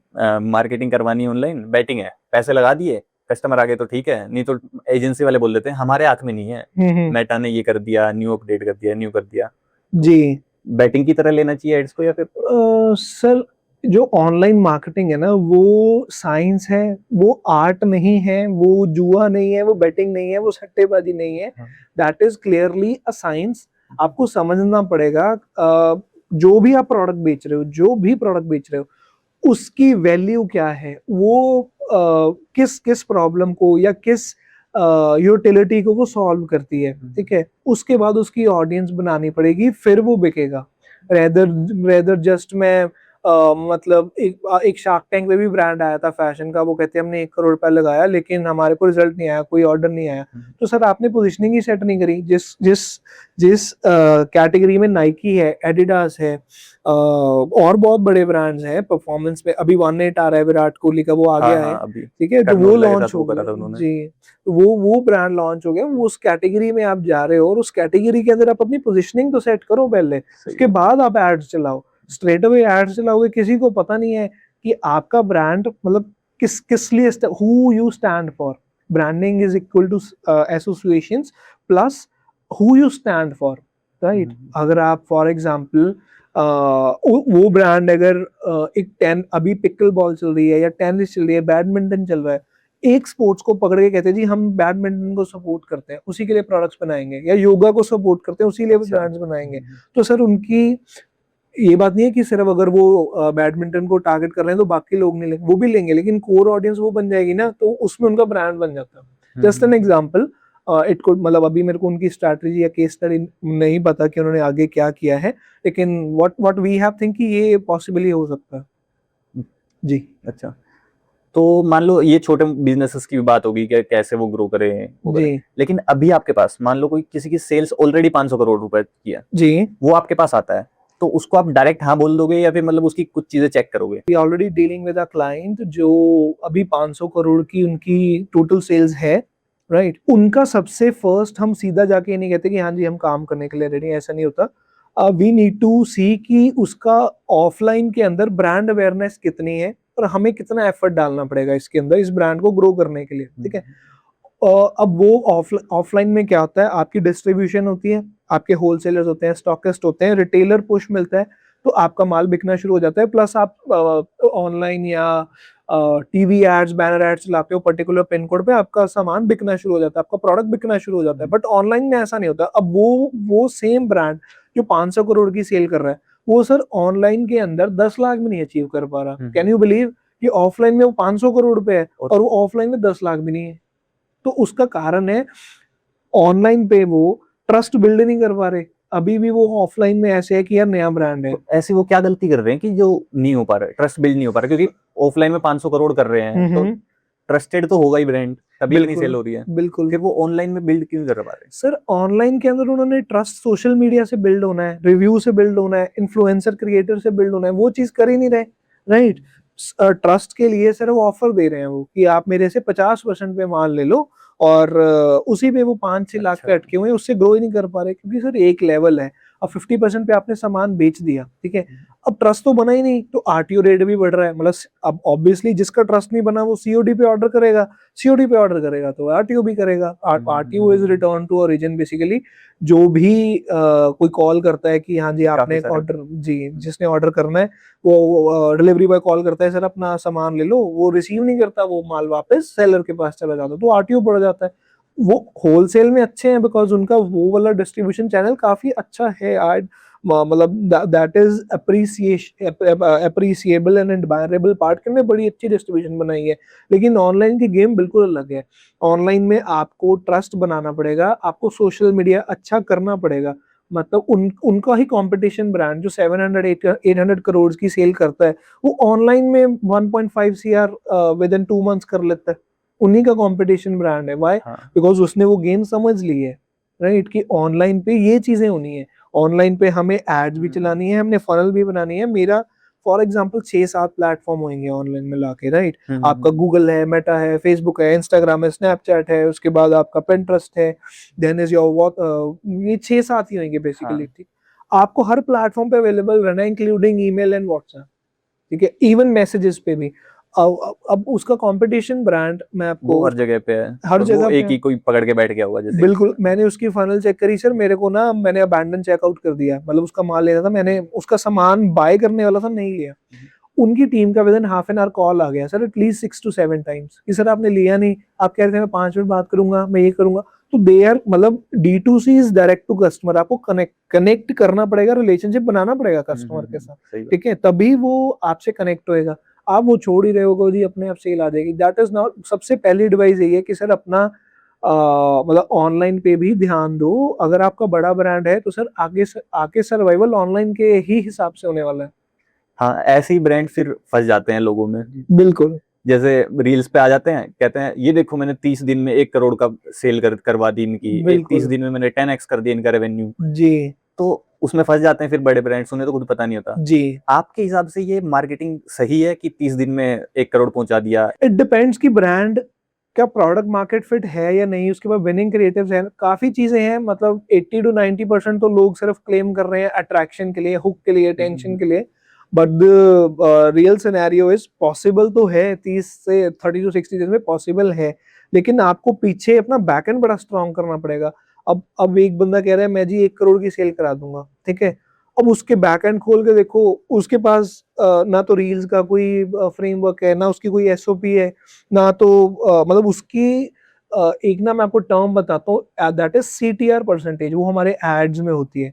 मार्केटिंग करवानी है ऑनलाइन, बैटिंग है, पैसे लगा दिए, कस्टमर आ गए तो ठीक है, नहीं तो एजेंसी वाले बोल देते हैं हमारे हाथ में नहीं है, मेटा ने ये कर दिया, न्यू अपडेट कर दिया, न्यू कर दिया। जी, बैटिंग की तरह लेना चाहिए एड्स को, या फिर सर जो ऑनलाइन मार्केटिंग है ना, वो साइंस है, वो आर्ट नहीं है, वो जुआ नहीं है, वो बेटिंग नहीं है, वो सट्टेबाजी नहीं है, that is clearly a science. आपको समझना पड़ेगा जो भी आप प्रोडक्ट बेच रहे हो, जो भी प्रोडक्ट बेच रहे हो, उसकी वैल्यू क्या है, वो किस किस प्रॉब्लम को या किस यूटिलिटी को वो सॉल्व करती है, ठीक है, उसके बाद उसकी ऑडियंस बनानी पड़ेगी, फिर वो बिकेगा। रेदर जस्ट मैं मतलब एक शार्क टैंक में भी ब्रांड आया था फैशन का, वो कहते हैं हमने 1 करोड़ रुपया लगाया लेकिन हमारे को रिजल्ट नहीं आया, कोई ऑर्डर नहीं आया। तो सर आपने पोजीशनिंग ही सेट नहीं करी। जिस जिस जिस कैटेगरी में नाइकी है, एडिडास है, और बहुत बड़े ब्रांड्स हैं परफॉर्मेंस में, अभी 18 आ रहा है विराट कोहली का, वो आ गया है, अभी ठीक है, तो टर्न वो लगे था लॉन्च तो हो करा गया था उन्होंने। जी, तो वो ब्रांड लॉन्च हो गया, वो उस कैटेगरी में आप जा रहे हो और उस कैटेगरी के अंदर आप अपनी पोजीशनिंग तो सेट करो पहले, उसके बाद आप एड्स चलाओ। स्ट्रेट अवे एड्स चलाओगे, किसी को पता नहीं है कि आपका ब्रांड मतलब किस लिए, who you stand for. Branding is equal to associations plus who you stand for, right. अगर आप फॉर एग्जांपल वो ब्रांड अगर एक 10 अभी पिकल बॉल चल रही है या टेनिस चल रही है, बैडमिंटन चल रहा है, एक स्पोर्ट्स को पकड़ के कहते हैं जी हम बैडमिंटन को सपोर्ट करते हैं, उसी के लिए प्रोडक्ट्स बनाएंगे, या योगा को सपोर्ट करते हैं उसी लिए ब्रांड्स बनाएंगे। तो सर उनकी ये बात नहीं है कि सिर्फ अगर वो बैडमिंटन को टारगेट कर रहे हैं तो बाकी लोग नहीं लेंगे, वो भी लेंगे, लेकिन कोर ऑडियंस वो बन जाएगी ना, तो उसमें उनका ब्रांड बन जाता है। Just an example, it could, मतलब अभी मेरे को उनकी स्ट्रैटेजी या केस स्टडी नहीं पता कि उन्होंने आगे क्या किया है, लेकिन व्हाट वी हैव थिंक कि ये पॉसिबली हो सकता है जी। अच्छा, तो मान लो ये छोटे बिजनेसेस की भी बात होगी कि कैसे वो ग्रो करें, लेकिन अभी आपके पास मान लो कोई किसी की सेल्स ऑलरेडी 500 करोड़ रुपए की है जी, वो आपके पास आता है, तो उसको आप डायरेक्ट हाँ बोल दोगे या फिर मतलब उसकी कुछ चीजें चेक करोगे? We already dealing with a client जो अभी 500 करोड़ की उनकी टोटल सेल्स है, राइट। उनका सबसे फर्स्ट हम सीधा जाके नहीं कहते कि हाँ जी हम काम करने के लिए रेडी, ऐसा नहीं होता। वी नीड टू सी कि उसका ऑफलाइन के अंदर ब्रांड अवेयरनेस कितनी है और हमें कितना एफर्ट डालना पड़ेगा इसके अंदर इस ब्रांड को ग्रो करने के लिए, ठीक है। अब वो ऑफलाइन में क्या होता है, आपकी डिस्ट्रीब्यूशन होती है, आपके होलसेलर्स होते हैं, स्टॉकिस्ट होते हैं, रिटेलर पुश मिलता है, तो आपका माल बिकना शुरू हो जाता है। प्लस आप ऑनलाइन या टीवी एड्स, बैनर एड्स चलाते हो पर्टिकुलर पिन कोड पे, आपका सामान बिकना शुरू हो जाता है, आपका प्रोडक्ट बिकना शुरू हो जाता है। बट ऑनलाइन में ऐसा नहीं होता। अब वो सेम ब्रांड जो 500 करोड़ की सेल कर रहा है, वो सर ऑनलाइन के अंदर 10 लाख में नहीं अचीव कर पा रहा। कैन यू बिलीव कि ऑफलाइन में वो 500 करोड़ पे है और वो ऑफलाइन में 10 लाख भी नहीं है। तो उसका कारण है ऑनलाइन पे वो ट्रस्ट बिल्ड नहीं कर पा रहे, अभी भी वो ऑफलाइन में ऐसे है कि यार नया ब्रांड है। तो ऐसी वो क्या गलती कर रहे हैं कि जो नहीं हो पा रहा है, ट्रस्ट बिल्ड नहीं हो पा रहा, क्योंकि ऑफलाइन में 500 करोड़ कर रहे हैं तो ट्रस्टेड तो होगा ही ब्रांड, तभी इतनी सेल हो रही है। बिल्कुल, फिर वो ऑनलाइन में बिल्ड क्यों कर पा रहे हैं? सर ऑनलाइन के अंदर उन्होंने ट्रस्ट सोशल मीडिया से बिल्ड होना है, रिव्यू से बिल्ड होना है, इन्फ्लुएंसर क्रिएटर से बिल्ड होना है, वो चीज कर ही नहीं रहे, राइट। ट्रस्ट के लिए सर वो ऑफर दे रहे हैं वो कि आप मेरे से 50% पे माल ले लो, और उसी पे वो 5-6 लाख पे अटके हुए हैं, उससे ग्रो ही नहीं कर पा रहे, क्योंकि सर एक लेवल है, अब 50% पे आपने सामान बेच दिया, ठीक है, अब ट्रस्ट तो बना ही नहीं, तो आरटीओ रेट भी बढ़ रहा है। मतलब अब ऑब्वियसली जिसका ट्रस्ट नहीं बना वो सीओडी पे ऑर्डर करेगा, सीओडी पे ऑर्डर करेगा तो आरटीओ भी करेगा। RTO is return to origin basically. जो भी कोई कॉल करता है कि हाँ जी आपने ऑर्डर, जी जिसने ऑर्डर करना है वो डिलीवरी बॉय कॉल करता है, सर अपना सामान ले लो, वो रिसीव नहीं करता, वो माल वापस सेलर के पास चला जाता है, तो आरटीओ बढ़ जाता है। वो होलसेल में अच्छे हैं बिकॉज उनका वो वाला डिस्ट्रीब्यूशन चैनल काफी अच्छा है, आज मतलब that is appreciable and admirable part के में बड़ी अच्छी डिस्ट्रीब्यूशन बनाई है। लेकिन ऑनलाइन की गेम बिल्कुल अलग है। ऑनलाइन में आपको ट्रस्ट बनाना पड़ेगा, आपको सोशल मीडिया अच्छा करना पड़ेगा, मतलब उनका ही कंपटीशन ब्रांड जो 700-800 करोड़ की सेल करता है, वो ऑनलाइन में 1.5 CR विद इन 2 मंथ्स कर लेता है। उन्हीं का कंपटीशन ब्रांड है। व्हाई? बिकॉज उसने वो गेम समझ ली है, राइट, कि ऑनलाइन पे ये चीजें होनी है, ऑनलाइन पे हमें एड्स भी चलानी है, हमने फनल भी बनानी है। मेरा फॉर एग्जांपल 6-7 प्लेटफॉर्म होंगे ऑनलाइन में लाके, राइट। आपका गूगल है, मेटा है, फेसबुक है, इंस्टाग्राम है, स्नैपचैट है, उसके बाद आपका पिंटरेस्ट है, देन इज योर ये 6-7 ही होंगे बेसिकली, ठीक। आपको हर प्लेटफॉर्म पे अवेलेबल रहना है, इंक्लूडिंग ईमेल एंड व्हाट्सएप, ठीक है, इवन मैसेजेस पे भी। अब उसका कंपटीशन ब्रांड मैं आपको हर जगह पे है, हर जगह एक ही कोई पकड़ के बैठ गया होगा जैसे। बिल्कुल, मैंने उसकी फनल चेक करी सर, मेरे को ना मैंने अबैंडन चेकआउट कर दिया, मतलब उसका माल लेना था, मैंने उसका सामान बाय करने वाला था, नहीं लिया। उनकी टीम का within half an hour call आ गया सर, एटलीस्ट 6 to 7 टाइम्स कि सर आपने लिया नहीं, आप कह रहे थे मैं 5 मिनट बात करूंगा, मैं ये करूंगा। तो दे आर, मतलब D2C is direct to customer, आपको कनेक्ट करना पड़ेगा, रिलेशनशिप बनाना पड़ेगा कस्टमर के साथ, ठीक है, तभी वो आपसे कनेक्ट होएगा। आप वो छोड़ ही रहे हो जी अपने आप सेल आ जाएगी, दैट इज नॉट। सबसे पहली एडवाइस यही है कि सर अपना मतलब ऑनलाइन पे भी ध्यान दो। अगर आपका बड़ा ब्रांड है तो सर आगे सर्वाइवल ऑनलाइन के ही हिसाब से होने वाला है। हाँ, ऐसे ही ब्रांड फिर फंस जाते हैं लोगों में। बिल्कुल जैसे रील्स पे आ जाते हैं, कहते हैं ये देखो मैंने 30 दिन में 1 करोड़ का सेल करवा दी इनकी, 30 बिल्कुल दिन में मैंने 10x कर दिया इनका रेवेन्यू। जी तो उसमें फंस जाते हैं फिर बड़े ब्रांड्स, उन्हें तो खुद पता नहीं होता। जी। आपके हिसाब से ये मार्केटिंग सही है कि 30 दिन में 1 करोड़ पहुंचा दिया? इट डिपेंड्स कि ब्रांड का प्रोडक्ट मार्केट फिट है या नहीं, उसके बाद विनिंग क्रिएटिव्स है, काफी चीजें हैं। मतलब 80 to 90% तो लोग सिर्फ क्लेम कर रहे हैं अट्रैक्शन के लिए, हुक के लिए, टेंशन के लिए। But the real scenario is possible तो है, 30 से 30 to 60 डेज में पॉसिबल है, लेकिन आपको पीछे अपना बैकएंड बड़ा स्ट्रॉन्ग करना पड़ेगा। अब एक बंदा कह रहा है मैं जी 1 करोड़ की सेल करा दूंगा, ठीक है। अब उसके बैकएंड खोल के देखो, उसके पास ना तो रील्स का कोई फ्रेमवर्क है, ना उसकी कोई एसओपी है, ना तो मतलब उसकी एक ना मैं आपको टर्म बताता हूँ, दैट इज सीटीआर परसेंटेज, वो हमारे एड्स में होती है।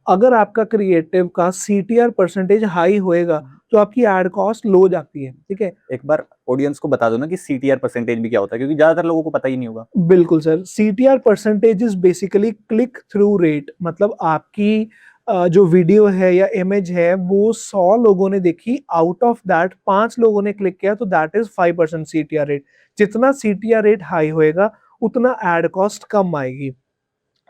अगर आपका क्रिएटिव का सीटीआर परसेंटेज हाई होएगा तो आपकी एड कॉस्ट लो जाती है, ठीक है। एक बार ऑडियंस को बता दो ना कि सीटीआर परसेंटेज भी क्या होता है, क्योंकि ज्यादातर लोगों को पता ही नहीं होगा। बिल्कुल sir, CTR percentage is basically click through rate. मतलब आपकी जो वीडियो है या इमेज है वो 100 लोगों ने देखी, आउट ऑफ दैट 5 लोगों ने क्लिक किया, तो दैट इज 5% सीटीआर रेट। जितना सीटीआर रेट हाई होएगा उतना एड कॉस्ट कम आएगी।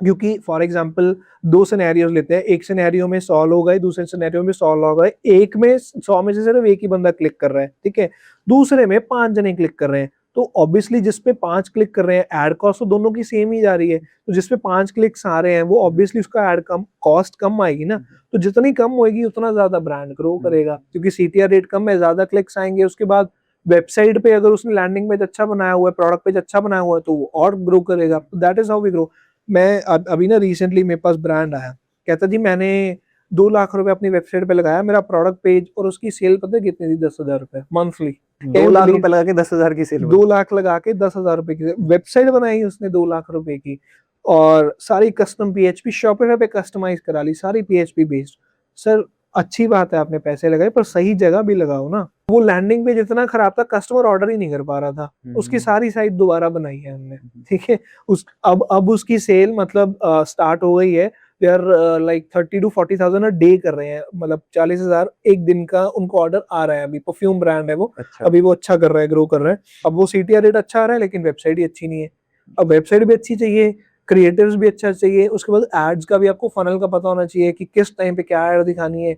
क्योंकि फॉर एग्जाम्पल 2 सिनेरियोज लेते हैं, एक सिनेरियो में 100 लोग गए, दूसरे सिनेरियो में 100 लोग गए, एक में 100 में से सिर्फ एक ही बंदा क्लिक कर रहा है, ठीक है। दूसरे में 5 जने क्लिक कर रहे हैं, तो ऑब्वियसली जिसपे 5 क्लिक कर रहे हैं एड कॉस्ट तो दोनों की सेम ही जा रही है, तो जिसपे 5 क्लिक्स आ रहे हैं वो ऑब्वियसली उसका एड कम कॉस्ट कम आएगी ना। तो जितनी कम होगी उतना ज्यादा ब्रांड ग्रो करेगा, क्योंकि सीटीआर रेट कम है, ज्यादा क्लिक्स आएंगे। उसके बाद वेबसाइट पे अगर उसने लैंडिंग पेज अच्छा बनाया हुआ है, प्रोडक्ट पेज अच्छा बनाया हुआ है, तो वो और ग्रो करेगा। That is how we grow. मैं अभी ना रिसेंटली मेरे पास ब्रांड आया, कहता जी मैंने 2 लाख रुपए अपनी वेबसाइट पे लगाया, मेरा प्रोडक्ट पेज और उसकी सेल पता है कितनी थी? 10,000 रुपए मंथली। 2 लाख रुपए लगा के 10,000 की सेल? 2 लाख लगा के 10,000 रुपए की वेबसाइट बनाई उसने, 2 लाख रुपए की, और सारी कस्टम पीएचपी शॉपिफाई पे कस्टमाइज करा ली, सारी पीएचपी बेस्ड। सर अच्छी बात है आपने पैसे लगाए, पर सही जगह भी लगाओ ना। वो लैंडिंग पेज इतना खराब था, कस्टमर ऑर्डर ही नहीं कर पा रहा था, उसकी सारी साइट दोबारा बनाई है हमने, ठीक है। उस अब उसकी सेल मतलब स्टार्ट हो गई है। They are like 30 to 40,000 day कर रहे हैं, मतलब 40,000 एक दिन का उनको ऑर्डर आ रहा है। अभी परफ्यूम ब्रांड है वो, अच्छा। अभी वो अच्छा कर रहा है, ग्रो कर रहा है। अब वो सीटीआर रेट अच्छा आ रहा है, लेकिन वेबसाइट ही अच्छी नहीं है। अब वेबसाइट भी अच्छी चाहिए, क्रिएटिव्स भी अच्छा चाहिए, उसके बाद एड्स का भी आपको फनल का पता होना चाहिए कि किस टाइम पे क्या एड दिखानी है,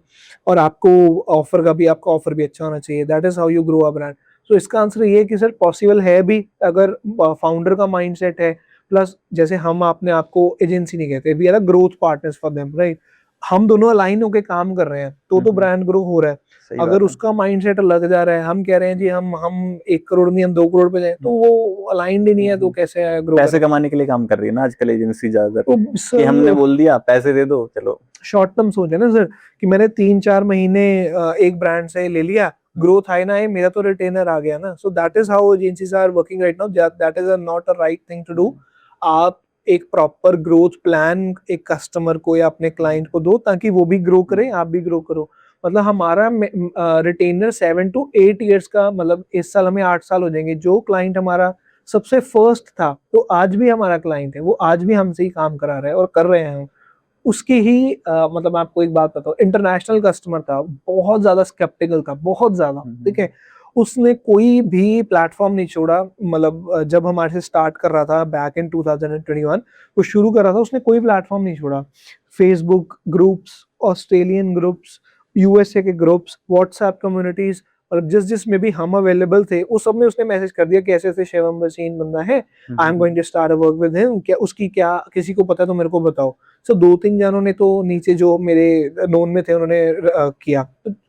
और आपको ऑफर का भी, आपका ऑफर भी अच्छा होना चाहिए। That is how you grow a brand. So इसका आंसर ये है कि सर पॉसिबल है भी, अगर फाउंडर का माइंडसेट है। प्लस जैसे हम अपने आपको एजेंसी नहीं कहते, we are a growth partners for them, right. हम दोनों अलाइन होकर काम कर रहे हैं, तो ब्रांड ग्रो हो रहा है। अगर उसका माइंडसेट लग जा रहा है, हम कह रहे हैं जी हम 1 करोड़ नहीं, हम 2 करोड़ पे जाए, तो वो अलाइंड ही नहीं है, तो कैसे ग्रो? पैसे कमाने के लिए काम कर रही है ना आजकल एजेंसी ज्यादातर, तो कि हमने बोल दिया पैसे दे दो चलो। शॉर्ट टर्म सोच है ना सर, कि मैंने 3-4 महीने एक ब्रांड से ले लिया, ग्रोथ आए ना आए, मेरा तो रिटेनर आ गया ना। So that is how agencies are working right now, that is not a right thing to do. आप एक प्रॉपर ग्रोथ प्लान एक कस्टमर को या अपने क्लाइंट को दो, ताकि वो भी ग्रो करे, आप भी ग्रो करो। मतलब हमारा रिटेनर 7 to 8 ईयर्स का, मतलब इस साल हमें 8 साल हो जाएंगे। जो क्लाइंट हमारा सबसे फर्स्ट था, तो आज भी हमारा क्लाइंट है, वो आज भी हमसे ही काम करा रहा है और कर रहे हैं हम उसकी ही मतलब आपको एक बात बताऊं, इंटरनेशनल कस्टमर था, बहुत ज्यादा स्केप्टिकल था, बहुत ज्यादा, ठीक है। उसने कोई भी प्लेटफॉर्म नहीं छोड़ा। मतलब जब हमारे से स्टार्ट कर रहा था बैक इन 2021, वो शुरू कर रहा था, उसने कोई प्लेटफॉर्म नहीं छोड़ा। Facebook groups, Australian groups, USA के ग्रुप्स, व्हाट्सएप कम्युनिटीज, मतलब जिस जिस में भी हम अवेलेबल थे उस सब में उसने मैसेज कर दिया कि ऐसे ऐसे शिवम वसीम बंदा है, I am going to start a work with him, क्या उसकी क्या किसी को पता है तो मेरे को बताओ। सो 2-3 जनों ने तो नीचे जो मेरे नोन में थे उन्होंने किया।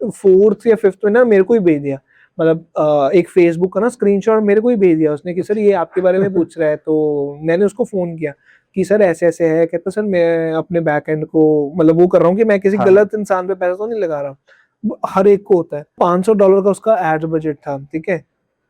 फोर्थ या फिफ्थ में ना मेरे को ही भेज दिया, मतलब एक फेसबुक का ना स्क्रीनशॉट मेरे को ही भेज दिया उसने कि सर ये आपके बारे में पूछ रहा है। तो मैंने उसको फोन किया कि सर ऐसे ऐसे है, कहता सर मैं अपने बैक एंड को मतलब वो कर रहा हूँ कि मैं किसी गलत इंसान पे पैसा तो नहीं लगा रहा। हर एक को होता है। $500 का उसका एड बजट था, ठीक है।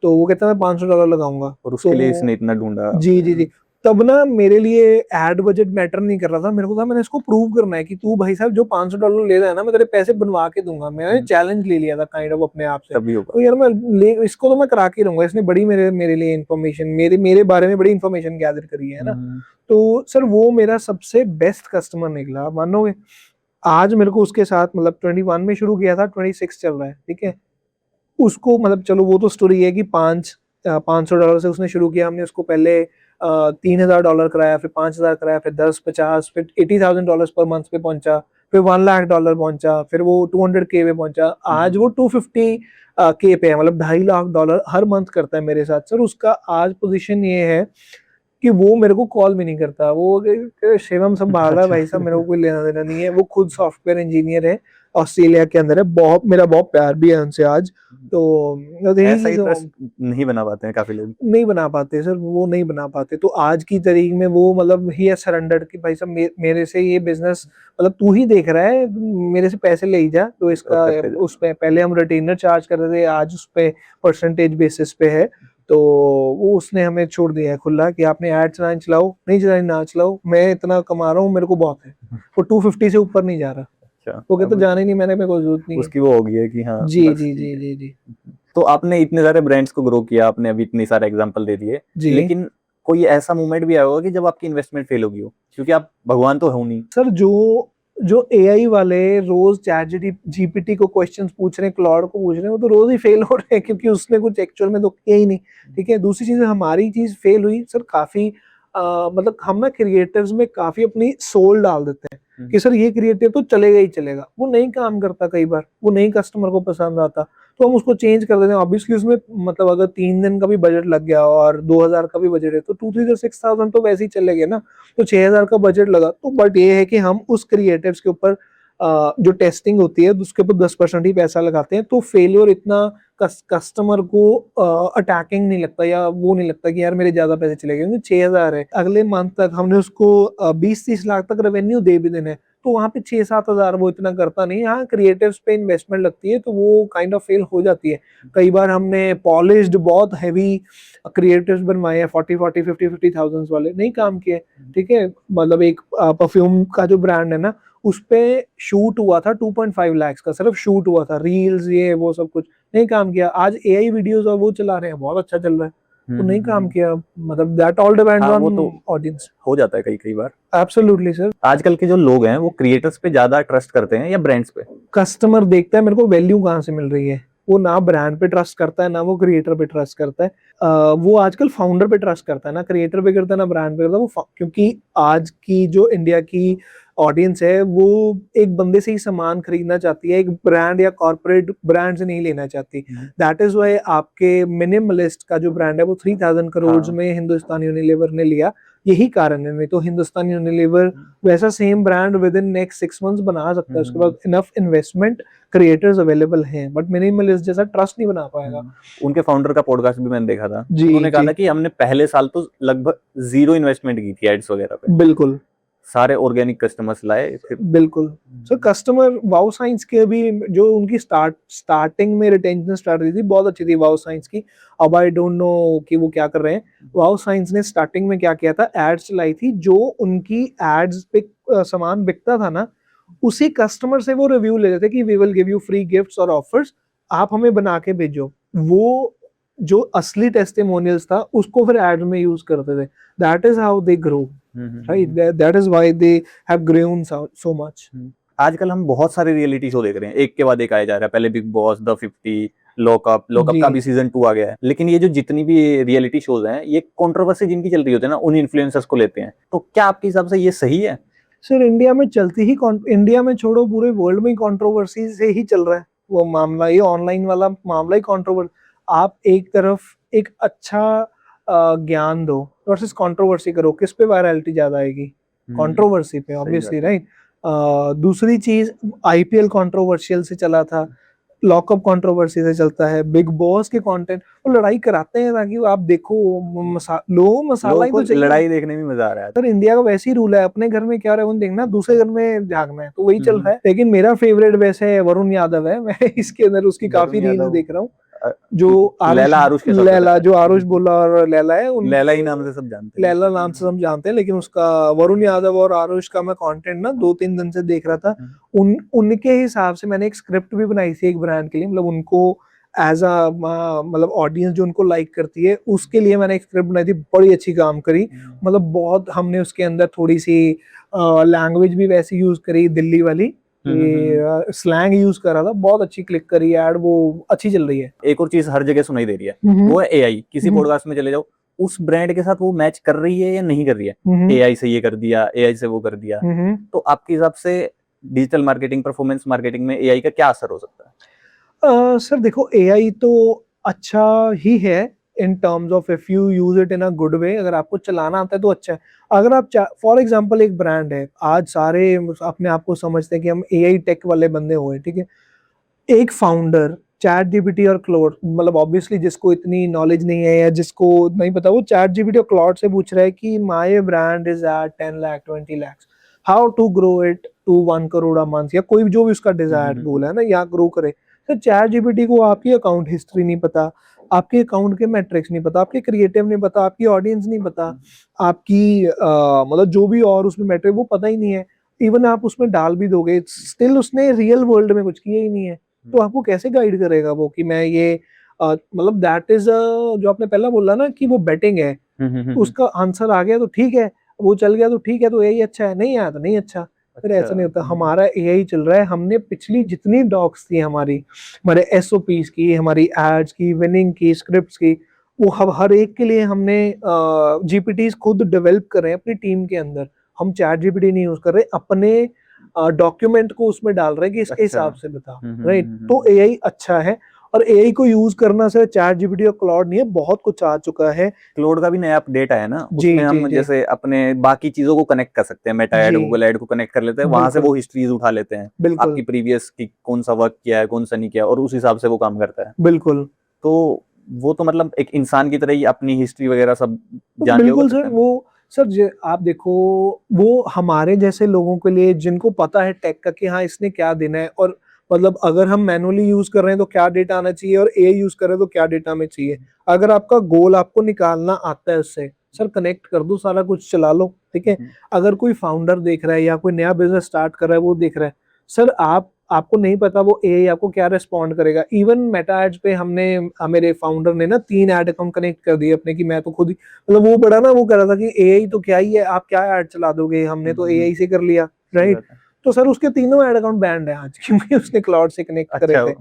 तो वो कहता मैं $500 लगाऊंगा, और उसके लिए इसने इतना ढूंढा। जी जी जी। तब ना मेरे लिए एड बजट मैटर नहीं कर रहा था, मेरे को था मैंने इसको प्रूव करना है कि तू भाई साहब जो $500 ले रहा है ना, मैं तेरे पैसे बनवा के दूंगा। मैंने चैलेंज ले लिया था काइंड ऑफ अपने आप से, तो यार मैं इसको तो मैं करा के रहूंगा। इसने बड़ी मेरे लिए इन्फॉर्मेशन, मेरे बारे में बड़ी इन्फॉर्मेशन गैदर करी है ना। तो सर वो मेरा सबसे बेस्ट कस्टमर निकला, मानोगे। आज मेरे को उसके साथ मतलब 21 में शुरू किया था, 26 चल रहा है, ठीक है। उसको मतलब चलो वो तो स्टोरी है कि $500 से उसने शुरू किया, हमने उसको पहले $3,000 कराया, फिर 5,000 कराया, फिर 10, 50, फिर $80,000 पर मंथ पे पहुंचा, फिर $1,00,000 पहुंचा, फिर वो 200K पे पहुंचा, आज वो 250K पे है, मतलब $2.5 लाख हर मंथ करता है मेरे साथ। सर उसका आज पोजीशन ये है कि वो मेरे को कॉल भी नहीं करता, वो शिवम संभाल रहा है भाई साहब, मेरे को कोई लेना देना नहीं है। वो खुद सॉफ्टवेयर इंजीनियर है, ऑस्ट्रेलिया के अंदर है, बहुत मेरा बहुत प्यार भी है उनसे आज। तो यही ऐसा ही चीज ट्रस्ट नहीं बना पाते हैं काफी लोग। नहीं बना पाते सर, वो नहीं बना पाते। तो आज की तारीख में वो मतलब ही है सरेंडर्ड कि भाई साहब मेरे से ये बिजनेस मतलब तू ही देख रहा है, मेरे से पैसे ले ही जा। तो इसका और करते उस पे पहले हम रिटेनर चार्ज कर रहे थे, आज उस पे परसेंटेज बेसिस पे है। तो वो उसने हमें छोड़ दिया है खुला कि आपने ऐड चलानी चलाओ, नहीं चलानी ना चलाओ, मैं इतना कमा रहा हूँ, मेरे को बहुत है। वो 250 से ऊपर नहीं जा रहा। अच्छा, वो कहता अब जाना ही नहीं, मैंने मेरे को जरूरत नहीं है। उसकी वो हो गई है कि हाँ जी बस जी ठीक जी है। जी जी तो आपने इतने सारे ब्रांड्स को ग्रो किया, आपने अभी इतने सारे एग्जांपल दे दिए, जी। लेकिन कोई ऐसा मोमेंट भी आया होगा कि जब आपकी इन्वेस्टमेंट फेल होगी हो, क्योंकि आप भगवान तो हो नहीं। सर जो जो एआई वाले रोज चैट जीपीटी को क्वेश्चंस पूछ रहे हैं, क्लॉड को पूछ रहे हैं, वो तो रोज ही फेल हो रहे हैं, क्योंकि उसने कुछ एक्चुअल में तो किया ही नहीं। ठीक है, दूसरी चीज हमारी चीज फेल हुई सर काफी, मतलब हम ना क्रिएटिव्स में काफी अपनी सोल डाल देते हैं कि सर ये क्रिएटिव तो चलेगा ही चलेगा, वो नहीं काम करता, कई बार वो नहीं कस्टमर को पसंद आता, तो हम उसको चेंज कर देते हैं। ऑब्वियसली उसमें मतलब अगर 3 दिन का भी बजट लग गया और 2,000 का भी बजट है तो 2, 3, 6,000 तो वैसे ही चलेंगे ना। तो 6,000 का बजट लगा, तो बट ये है कि हम उस क्रिएटिव्स के ऊपर जो टेस्टिंग होती है उसके ऊपर 10% ही पैसा लगाते हैं, तो फेलियर इतना कस्टमर को अटैकिंग नहीं लगता, या वो नहीं लगता कि यार मेरे ज्यादा पैसे चले गए, क्योंकि 6,000 है, अगले मंथ तक हमने उसको 20-30 लाख तक रेवेन्यू दे भी देने, तो वहां पे 6-7 हजार वो इतना करता नहीं। हाँ क्रिएटिव्स पे इन्वेस्टमेंट लगती है तो वो काइंड ऑफ फेल हो जाती है। कई बार हमने पॉलिश्ड बहुत हैवी क्रिएटिव्स बनवाए हैं, 40-40, 50-50 थाउजेंड वाले, नहीं काम किए। ठीक है, मतलब एक परफ्यूम का जो ब्रांड है ना, उस पे शूट हुआ था 2.5 लाख का, सिर्फ शूट हुआ था, रील्स ये वो सब कुछ, नहीं काम किया। आज एआई वीडियोस और वो चला रहे हैं, बहुत अच्छा चल रहा है, तो नहीं काम किया। मतलब दैट ऑल डिपेंड्स हाँ, वो ऑन तो ऑडियंस। हो जाता है कई कई बार। Absolutely sir. आजकल के जो लोग हैं वो क्रिएटर्स पे ज्यादा ट्रस्ट करते हैं या ब्रांड्स पे? कस्टमर देखता है मेरे को वैल्यू कहाँ से मिल रही है, वो ना ब्रांड पे ट्रस्ट करता है, ना वो क्रिएटर पे ट्रस्ट करता है। वो आजकल फाउंडर पे ट्रस्ट करता है, ना क्रिएटर पे करता है ना ब्रांड पे करता है। क्योंकि आज की जो इंडिया की ऑडियंस है वो एक बंदे से ही सामान खरीदना चाहती है, एक ब्रांड या कॉर्पोरेट ब्रांड से नहीं लेना चाहती। दैट इज वाई आपके मिनिमलिस्ट का जो ब्रांड है वो 3,000 करोड़ हाँ। में हिंदुस्तान यूनिलीवर ने लिया, यही कारण है। नहीं तो हिंदुस्तान यूनिलीवर वैसा same brand with in next 6 months बना सकता है, उसके बाद इनफ इन्वेस्टमेंट क्रिएटर्स अवेलेबल हैं, बट मिनिमलिस्ट जैसा ट्रस्ट नहीं बना पाएगा। उनके फाउंडर का पॉडकास्ट भी मैंने देखा था, जी उन्होंने कहा जी था कि हमने पहले साल तो लगभग 0 इन्वेस्टमेंट की थी एड्स वगैरह पे, बिल्कुल सारे ऑर्गेनिक कस्टमर्स लाए फिर। बिल्कुल। सो कस्टमर वाओ साइंस के भी जो उनकी स्टार्टिंग में रिटेंशन स्ट्रैटेजी बहुत अच्छी थी वाओ साइंस की। अब आई डोंट नो कि वो क्या कर रहे हैं। वाओ साइंस ने स्टार्टिंग में क्या किया था, एड्स चलाई थी, जो उनकी एड्स पे सामान बिकता था ना, उसी कस्टमर से वो रिव्यू ले लेते कि we will give you free gifts और ऑफर्स, आप हमें बना के भेजो। वो जो असली टेस्टिमोनियल्स था उसको फिर एड में यूज करते थे। That is how they grow, right, that is why they have grown so much. आजकल हम बहुत सारे रियलिटी शो देख रहे हैं, एक के बाद एक आया जा रहा है। पहले बिग बॉस, द 50, लॉकअप जी का भी सीजन 2 आ गया है। लेकिन ये जो जितनी भी रियलिटी शोज हैं, ये कंट्रोवर्सी जिनकी चल रही होती है ना, उन इन्फ्लुएंसर्स को लेते हैं। तो क्या आपके हिसाब से ये सही है? सर इंडिया में चलती ही इंडिया में छोड़ो पूरे वर्ल्ड में कंट्रोवर्सी से ही चल रहा है वो मामला, ये ऑनलाइन वाला मामला ही कंट्रोवर्सी। आप एक तरफ एक अच्छा ज्ञान दो वर्सेस कंट्रोवर्सी करो, किस पे वायरलिटी ज्यादा आएगी? कंट्रोवर्सी पे, सही ऑब्वियसली, बात है। राइट। दूसरी चीज, आईपीएल कंट्रोवर्शियल से चला था, लॉकअप कंट्रोवर्सी से चलता है, बिग बॉस के कंटेंट वो लड़ाई कराते हैं ताकि आप देखो, लोग मसाला लोगों ही को तो चाहिए। लड़ाई देखने में मजा आ रहा है। सर इंडिया का वैसे ही रूल है, अपने घर में क्या हो रहा है वो नहीं देखना, दूसरे घर में झांकना है, तो वही चल हम्म। रहा है। लेकिन मेरा फेवरेट वैसे वरुण यादव है, मैं इसके अंदर उसकी काफी वरुण रील्स यादव, देख रहा हूँ। अ, जो आरुष, लैला आरुष के सबसे लैला, ज्यादा जो आरुष बोला और लैला है, उन लैला ही नाम से सब जानते हैं। लैला नाम से हम जानते हैं, लेकिन उसका वरुण यादव और आरुष का मैं कंटेंट ना 2-3 दिन से देख रहा था। उनके हिसाब से मैंने एक स्क्रिप्ट भी बनाई थी एक ब्रांड के लिए, मतलब उनको एज अ मतलब ऑडियंस जो उनको लाइक करती है उसके लिए मैंने एक स्क्रिप्ट बनाई थी, बड़ी अच्छी काम करी। मतलब बहुत हमने उसके अंदर थोड़ी सी लैंग्वेज भी वैसी यूज करी दिल्ली वाली, कि स्लैंग यूज कर रहा था, बहुत अच्छी क्लिक करी एड, वो अच्छी चल रही है। एक और चीज हर जगह सुनाई दे रही है, वो है एआई। किसी पॉडकास्ट में चले जाओ, उस ब्रांड के साथ वो मैच कर रही है या नहीं कर रही है, एआई से ये कर दिया, एआई से वो कर दिया। तो आपके हिसाब से डिजिटल मार्केटिंग, परफॉर्मेंस मार्केटिंग में एआई का क्या असर हो सकता है? सर देखो, एआई तो अच्छा ही है in terms of if you use it in a good way. अगर आपको चलाना आता है तो अच्छा है। अगर आप फॉर एग्जांपल एक ब्रांड है, आज सारे अपने आप को समझते हैं कि हम एआई टेक वाले बंदे हुए, ठीक है। एक फाउंडर चैट जीपीटी और क्लॉड, मतलब ऑब्वियसली जिसको इतनी नॉलेज नहीं है या जिसको नहीं पता, वो चैट जीपीटी और क्लॉड से पूछ रहा है कि my brand is at 10 lakh 20 lakh, how to grow it to 1 crore a month, या कोई जो भी उसका डिजायर्ड गोल है ना, या ग्रो करे। तो चैट जीपीटी को आपकी अकाउंट हिस्ट्री नहीं पता, आपके अकाउंट के मैट्रिक्स नहीं पता, आपके क्रिएटिव नहीं पता, आपकी ऑडियंस नहीं पता, आपकी मतलब जो भी और उसमें मैट्रिक वो पता ही नहीं है। इवन आप उसमें डाल भी दोगे, स्टिल उसने रियल वर्ल्ड में कुछ किया ही नहीं है, तो आपको कैसे गाइड करेगा वो कि मैं ये मतलब दैट इज जो आपने पहला बोला ना कि वो बेटिंग है, उसका आंसर आ गया तो ठीक है, वो चल गया तो ठीक है, तो यही अच्छा है, नहीं आया तो नहीं अच्छा। फिर ऐसा नहीं होता। हमारा एआई चल रहा है, हमने पिछली जितनी डॉक्स थी हमारी, हमारे एसओपीज की, हमारी एड्स की, विनिंग की, स्क्रिप्ट्स की, वो हर एक के लिए हमने जीपीटीज खुद डेवलप कर रहे हैं अपनी टीम के अंदर। हम चैट जीपीटी नहीं यूज कर रहे, अपने डॉक्यूमेंट को उसमें डाल रहे हैं कि इसके हिसाब से बता, राइट। तो एआई अच्छा है, और एआई को यूज करना सिर्फ चैट जीपीटी और क्लाउड नहीं है, बहुत कुछ आ चुका है। क्लाउड का भी नया अपडेट आया ना, जी, उसमें हम जी, जैसे अपने बाकी चीजों को कनेक्ट कर सकते हैं, मेटा ऐड, गूगल ऐड को कनेक्ट कर लेते हैं, वहां से वो हिस्ट्रीज उठा लेते हैं, आपकी प्रीवियस की कौन सा वर्क किया है, कौन सा नहीं किया, और उस हिसाब से वो काम करता है। बिल्कुल। तो वो तो मतलब एक इंसान की तरह ही अपनी हिस्ट्री वगैरह सब जान बिल्कुल सर, वो सर आप देखो, वो हमारे जैसे लोगों के लिए जिनको पता है टेक का कि हाँ इसने क्या देना है, और मतलब अगर हम मैनुअली यूज कर रहे हैं तो क्या डेटा आना चाहिए, और ए यूज कर रहे हैं तो क्या डेटा में चाहिए। अगर आपका गोल आपको निकालना आता है उससे, सर कनेक्ट कर दो, सारा कुछ चला लो, ठीक है। अगर कोई फाउंडर देख रहा है या कोई नया बिजनेस स्टार्ट कर रहा है, वो देख रहा है, सर आपको नहीं पता वो एआई आपको क्या रिस्पॉन्ड करेगा। इवन मेटा एड्स पे हमने, मेरे फाउंडर ने ना 3 ऐड अकाउंट कनेक्ट कर दिए अपने, कि मैं तो खुद ही, मतलब वो बड़ा ना वो कर रहा था कि एआई तो क्या ही है, आप क्या ऐड चला दोगे, हमने तो एआई से कर लिया, राइट। तो सर उसके तीनों ऐड अकाउंट बैंड है आज, क्योंकि उसने क्लाउड से कनेक्ट करे थे।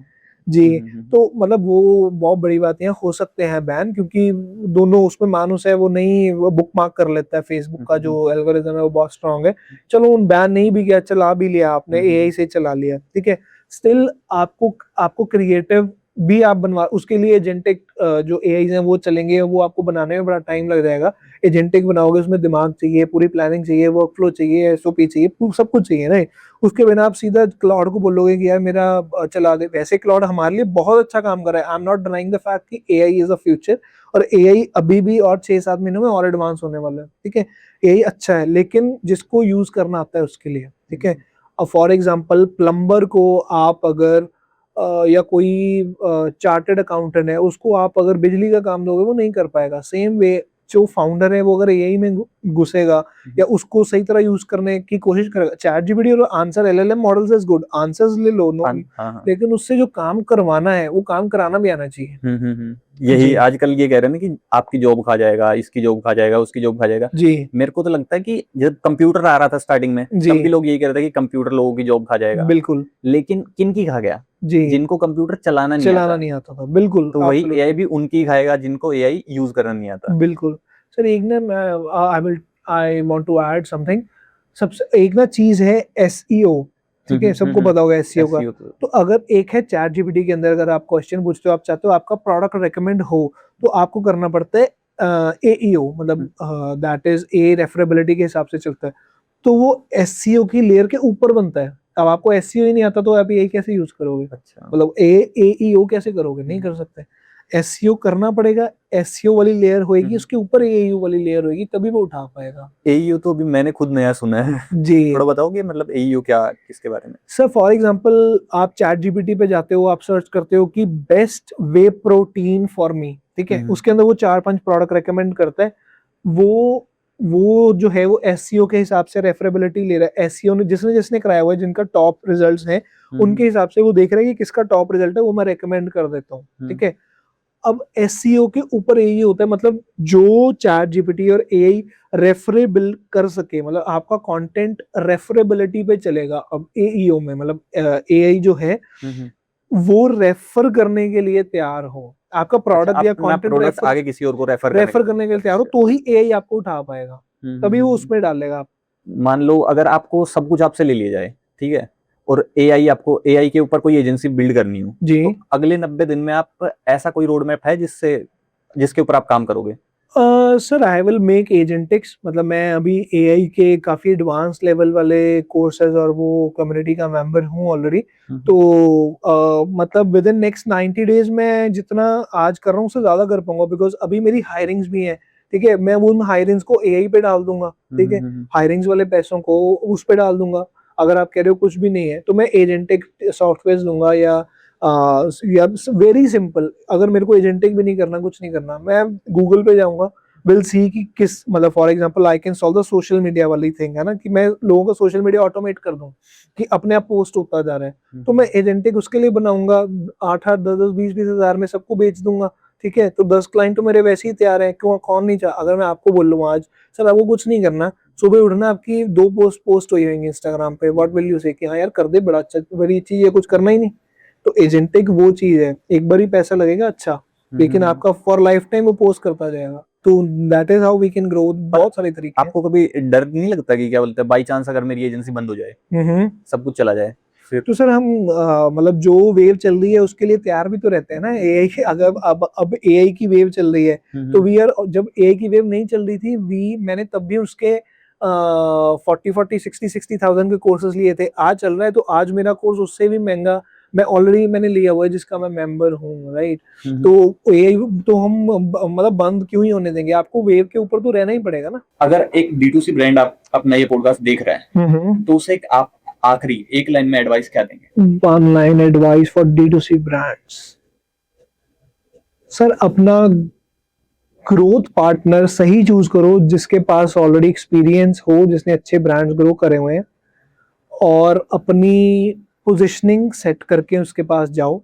जी, तो मतलब वो बहुत बड़ी बात है, हो सकते हैं बैन, क्योंकि दोनों उसमें मानुस है, वो नहीं, वो बुक मार्क कर लेता है। फेसबुक का जो एल्गोरिथम है वो बहुत स्ट्रांग है। चलो उन बैन नहीं भी किया, चला भी लिया आपने, एआई से चला लिया, ठीक है। स्टिल आपको क्रिएटिव भी आप बनवा, उसके लिए एजेंटिक जो एआई हैं वो चलेंगे, वो आपको बनाने में बड़ा टाइम लग जाएगा। एजेंटिक बनाओगे, उसमें दिमाग चाहिए, पूरी प्लानिंग चाहिए, वर्कफ्लो चाहिए, एसओपी चाहिए, सब कुछ चाहिए ना। उसके बिना आप सीधा क्लाउड को बोलोगे कि यार मेरा चला दे। वैसे क्लाउड हमारे लिए बहुत अच्छा काम कर रहा है, I am not denying the fact कि एआई इज अ फ्यूचर, और एआई अभी भी और 6-7 महीनों में और एडवांस होने वाला है, ठीक है। एआई अच्छा है, लेकिन जिसको यूज करना आता है उसके लिए, ठीक है। अब फॉर एग्जांपल प्लम्बर को आप अगर या कोई चार्टेड अकाउंटेंट है, उसको आप अगर बिजली का काम दोगे, वो नहीं कर पाएगा। सेम वे जो फाउंडर है, वो अगर एआई में घुसेगा या उसको सही तरह यूज करने की कोशिश करेगा, चैट जीपीटी और answer LLM models is good, answers ले लो, लेकिन उससे जो काम करवाना है वो काम कराना भी आना चाहिए। यही आजकल ये कह रहे हैं ना कि आपकी जॉब खा जाएगा, इसकी जॉब खा जाएगा, उसकी जॉब खा जाएगा। जी, मेरे को तो लगता है कि जब कंप्यूटर आ रहा था स्टार्टिंग में, तब भी लोग यही कह रहे थे कि कंप्यूटर लोगों की जॉब खा जाएगा। बिल्कुल। लेकिन किन की खा गया? जी, जिनको कंप्यूटर चलाना नहीं आता था, बिल्कुल। तो वही एआई भी उनकी खाएगा जिनको एआई यूज करना नहीं आता। बिल्कुल सर। एक ना I want to add something. सबसे एक ना चीज है एसईओ, ठीक है, सबको पता होगा एसईओ का। तो अगर एक है चैट जीपीटी के अंदर, अगर आप क्वेश्चन पूछते हो, आप चाहते हो आपका प्रोडक्ट रेकमेंड हो, तो आपको करना पड़ता है एईओ, मतलब दैट इज ए रेफरेबिलिटी के हिसाब से चलता है। तो वो एसईओ की लेयर के ऊपर बनता है। अब आपको एसईओ ही नहीं आता तो आप ये कैसे यूज करोगे? अच्छा, मतलब एईओ कैसे करोगे? नहीं कर सकते। एसईओ करना पड़ेगा, एसईओ वाली लेयर होएगी, उसके ऊपर एईओ वाली लेयर होएगी, तभी वो उठा पाएगा। एईओ तो अभी मैंने खुद नया सुना है। जी, थोड़ा बताओगे मतलब एईओ क्या, किसके बारे में? सर फॉर एग्जांपल आप चैट जीपीटी पे जाते हो, आप सर्च करते हो कि best way protein for me, ठीक है। उसके अंदर वो 4-5 प्रोडक्ट रेकमेंड करता है। वो जो है वो एसईओ के हिसाब से रेफरेबिलिटी ले रहा है। एसईओ ने जिसने जिसने कराया हुआ है, जिनका टॉप रिजल्ट्स हैं, उनके हिसाब से वो देख रहा है कि किसका टॉप रिजल्ट है, वो मैं रेकमेंड कर देता हूँ, ठीक है। अब एसईओ के ऊपर यही होता है, मतलब जो चैट जीपीटी और एआई रेफरेबल कर सके, मतलब आपका कंटेंट रेफरेबिलिटी पे चलेगा अब एईओ में, मतलब एआई जो है वो रेफर करने के लिए तैयार हो, आपका प्रोडक्ट या अपना कंटेंट प्रोडक्ट आगे किसी और को रेफर करने के लिए तैयार हो, तो ही एआई आपको उठा पाएगा, तभी वो उसमें डालेगा। मान लो अगर आपको सब कुछ आपसे ले लिया जाए, ठीक है, और एआई के ऊपर कोई एजेंसी बिल्ड करनी हो, जी तो अगले 90 दिन में आप ऐसा कोई रोड मैप है जिसके ऊपर आप काम करोगे? सर आई विल मेक एजेंटिक्स, मतलब मैं अभी एआई के काफी एडवांस लेवल वाले कोर्सेज और वो कम्युनिटी का मेंबर हूँ ऑलरेडी, तो मतलब विद इन नेक्स्ट 90 डेज में जितना आज कर रहा हूँ उससे ज्यादा कर पाऊंगा, बिकॉज अभी मेरी हायरिंग्स भी हैं, ठीक है, मैं उन हायरिंग्स को एआई पे डाल दूंगा, ठीक है, हायरिंग्स वाले पैसों को उस पे डाल दूंगा। अगर आप कह रहे हो कुछ भी नहीं है तो मैं एजेंटिक सॉफ्टवेयर लूंगा, या वेरी सिंपल, अगर मेरे को एजेंटिक भी नहीं करना, कुछ नहीं करना, मैं गूगल पे जाऊंगा, विल सी कि किस, मतलब for example I can solve the social media वाली थिंग है ना, कि मैं लोगों का सोशल मीडिया ऑटोमेट कर दूं कि अपने आप पोस्ट होता जा रहा है, तो मैं एजेंटिक उसके लिए बनाऊंगा, 8-8 10-10 20-20 हजार में सबको बेच दूंगा, ठीक है, तो 10 क्लाइंट तो मेरे वैसे ही तैयार है, क्यों कौन नहीं चाह। अगर मैं आपको बोल लूँ आज सर आपको कुछ नहीं करना, सुबह उठना, आपकी 2 पोस्ट हुई होंगी इंस्टाग्राम पे, व्हाट विल यू से कि हाँ यार कर दे, बड़ा अच्छा, बड़ी चीज है, कुछ करना ही नहीं, तो एजेंटिक वो चीज है, एक बार ही पैसा लगेगा अच्छा, लेकिन आपका फॉर लाइफ टाइम वो पोस्ट करता जाएगा, तो that is how we can grow. बहुत सारे तरीके हैं। आपको कभी डर नहीं लगता कि क्या बोलते हैं बाई चांस अगर मेरी एजेंसी बंद हो जाए, सब कुछ चला जाए फिर? तो सर हम मतलब जो वेव चल रही है उसके लिए तैयार भी तो रहते हैं ना, एआई के, अगर अब एआई की वेव चल रही है तो वी आर, जब एआई की वेव नहीं चल रही थी मैंने तब भी उसके 40-40 60-60 थाउजेंड के कोर्सेज लिए थे, आज चल रहा है तो आज मेरा कोर्स उससे भी महंगा मैं ऑलरेडी मैंने लिया हुआ है, जिसका मैं मेंबर हूँ, राइट। तो एआई तो हम मतलब बंद क्यों ही होने देंगे, आपको वेव के ऊपर तो रहना ही पड़ेगा ना। अगर एक D2C ब्रांड आप अपना ये पॉडकास्ट देख रहा है, तो उसे आप आखिरी एक लाइन में एडवाइस क्या देंगे? One line advice for D2C brands, sir अपना ग्रोथ पार्टनर सही चूज करो, जिसके पास ऑलरेडी एक्सपीरियंस हो, जिसने अच्छे ब्रांड्स ग्रो करे हुए हैं, और अपनी पोजीशनिंग सेट करके उसके पास जाओ,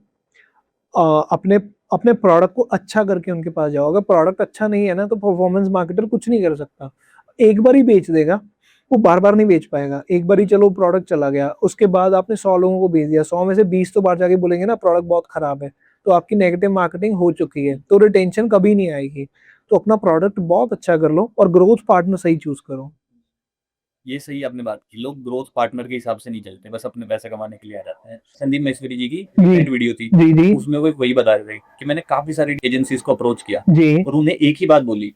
अपने अपने प्रोडक्ट को अच्छा करके उनके पास जाओ। अगर प्रोडक्ट अच्छा नहीं है ना तो परफॉर्मेंस मार्केटर कुछ नहीं कर सकता, एक बार ही बेच देगा, वो बार बार नहीं बेच पाएगा। एक बार ही चलो प्रोडक्ट चला गया, उसके बाद आपने 100 लोगों को बेच दिया, 100 में से 20 तो बाहर जाके बोलेंगे ना प्रोडक्ट बहुत खराब है, तो आपकी नेगेटिव मार्केटिंग हो चुकी है, तो रिटेंशन कभी नहीं आएगी। तो अपना प्रोडक्ट बहुत अच्छा कर लो और ग्रोथ पार्टनर सही चूज करो। ये सही आपने बात की, लोग ग्रोथ पार्टनर के हिसाब से नहीं चलते, बस अपने पैसे कमाने के लिए आ जाते हैं। संदीप महेश्वरी जी की टेड वीडियो थी, जी उसमें वो वही बता रहे थे कि मैंने काफी सारी एजेंसीज को अप्रोच किया जी और उन्हें एक ही बात बोली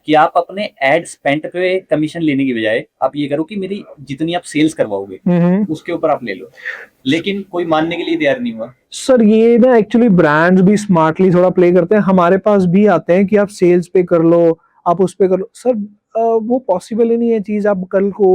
कि आप अपने एड स्पेंड पे कमीशन लेने की बजाय आप ये करो कि मेरी जितनी आप सेल्स करवाओगे उसके ऊपर आप ले लो, लेकिन कोई मानने के लिए तैयार नहीं हुआ। सर ये ना एक्चुअली ब्रांड्स भी स्मार्टली थोड़ा प्ले करते हैं, हमारे पास भी आते हैं कि आप सेल्स पे कर लो, आप उस पे कर लो, सर वो पॉसिबल ही नहीं है चीज। आप कल को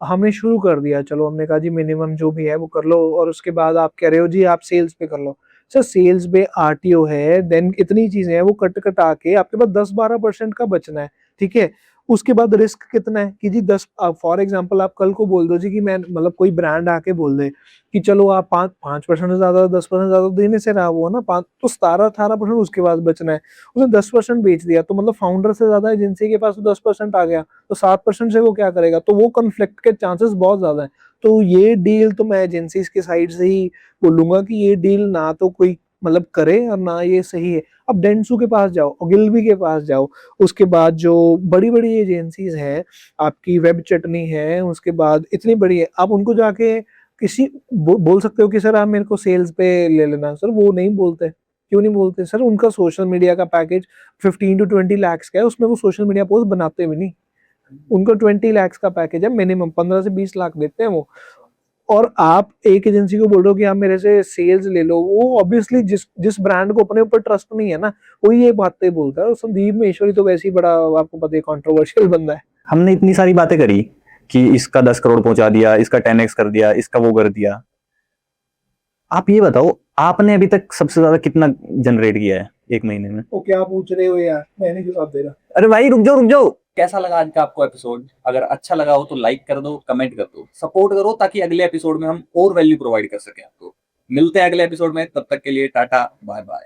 हमने शुरू कर दिया, चलो हमने कहा जी मिनिमम जो भी है वो कर लो, और उसके बाद आप कह रहे हो जी आप सेल्स पे कर लो। सर सेल्स पे आरटीओ है, देन इतनी चीजें हैं, वो कट कटा के आपके पास 10-12% का बचना है, ठीक है। उसके बाद रिस्क कितना है कि जी 10, फॉर एग्जांपल आप कल को बोल दो जी कि मैं, मतलब कोई ब्रांड आके बोल दे कि चलो आप 5% से ज्यादा 10% ज्यादा देने से रहा वो ना 5, तो 17-18% उसके पास बचना है। उसने 10% बेच दिया, तो मतलब फाउंडर से ज्यादा एजेंसी के पास तो 10% आ गया, तो 7% से वो क्या करेगा, तो वो कन्फ्लिक्ट के चांसेस बहुत ज्यादा है। तो ये डील तो मैं एजेंसी के साइड से ही बोलूंगा कि ये डील ना तो कोई मतलब करे और ना ये सही है। अब डेंसू के पास जाओ, ओगिलबी के पास जाओ, उसके बाद जो बड़ी बड़ी एजेंसीज हैं, आपकी वेब चटनी है, उसके बाद इतनी बड़ी है, आप उनको जाके किसी बोल सकते हो कि सर आप मेरे को सेल्स पे ले लेना, सर वो नहीं बोलते। क्यों नहीं बोलते सर? उनका सोशल मीडिया का पैकेज 15-20 लाख का है, उसमें वो सोशल मीडिया पोस्ट बनाते भी नहीं। उनका 20 लाख का पैकेज है मिनिमम, 15 से 20 लाख देते हैं वो। और आप एक एजेंसी को बोल रहे हो कि आप मेरे से सेल्स ले लो, वो ऑब्वियसली जिस जिस ब्रांड को अपने ऊपर ट्रस्ट नहीं है ना, वो ये बातें बोलता है। और संदीप महेश्वरी तो वैसे ही बड़ा, आपको पता है, कंट्रोवर्शियल बंदा है। हमने इतनी सारी बातें करी कि इसका 10 करोड़ पहुंचा दिया, इसका 10x कर दिया, इसका वो कर दिया। आप ये बताओ आपने अभी तक सबसे ज्यादा कितना जनरेट किया है एक महीने में? तो क्या पूछ रहे हो यार, मैंने जवाब दे रहा। अरे भाई रुक जाओ। कैसा लगा आज का आपको एपिसोड? अगर अच्छा लगा हो तो लाइक कर दो, कमेंट कर दो, सपोर्ट करो, ताकि अगले एपिसोड में हम और वैल्यू प्रोवाइड कर सकें आपको। मिलते हैं अगले एपिसोड में, तब तक के लिए टाटा बाय बाय।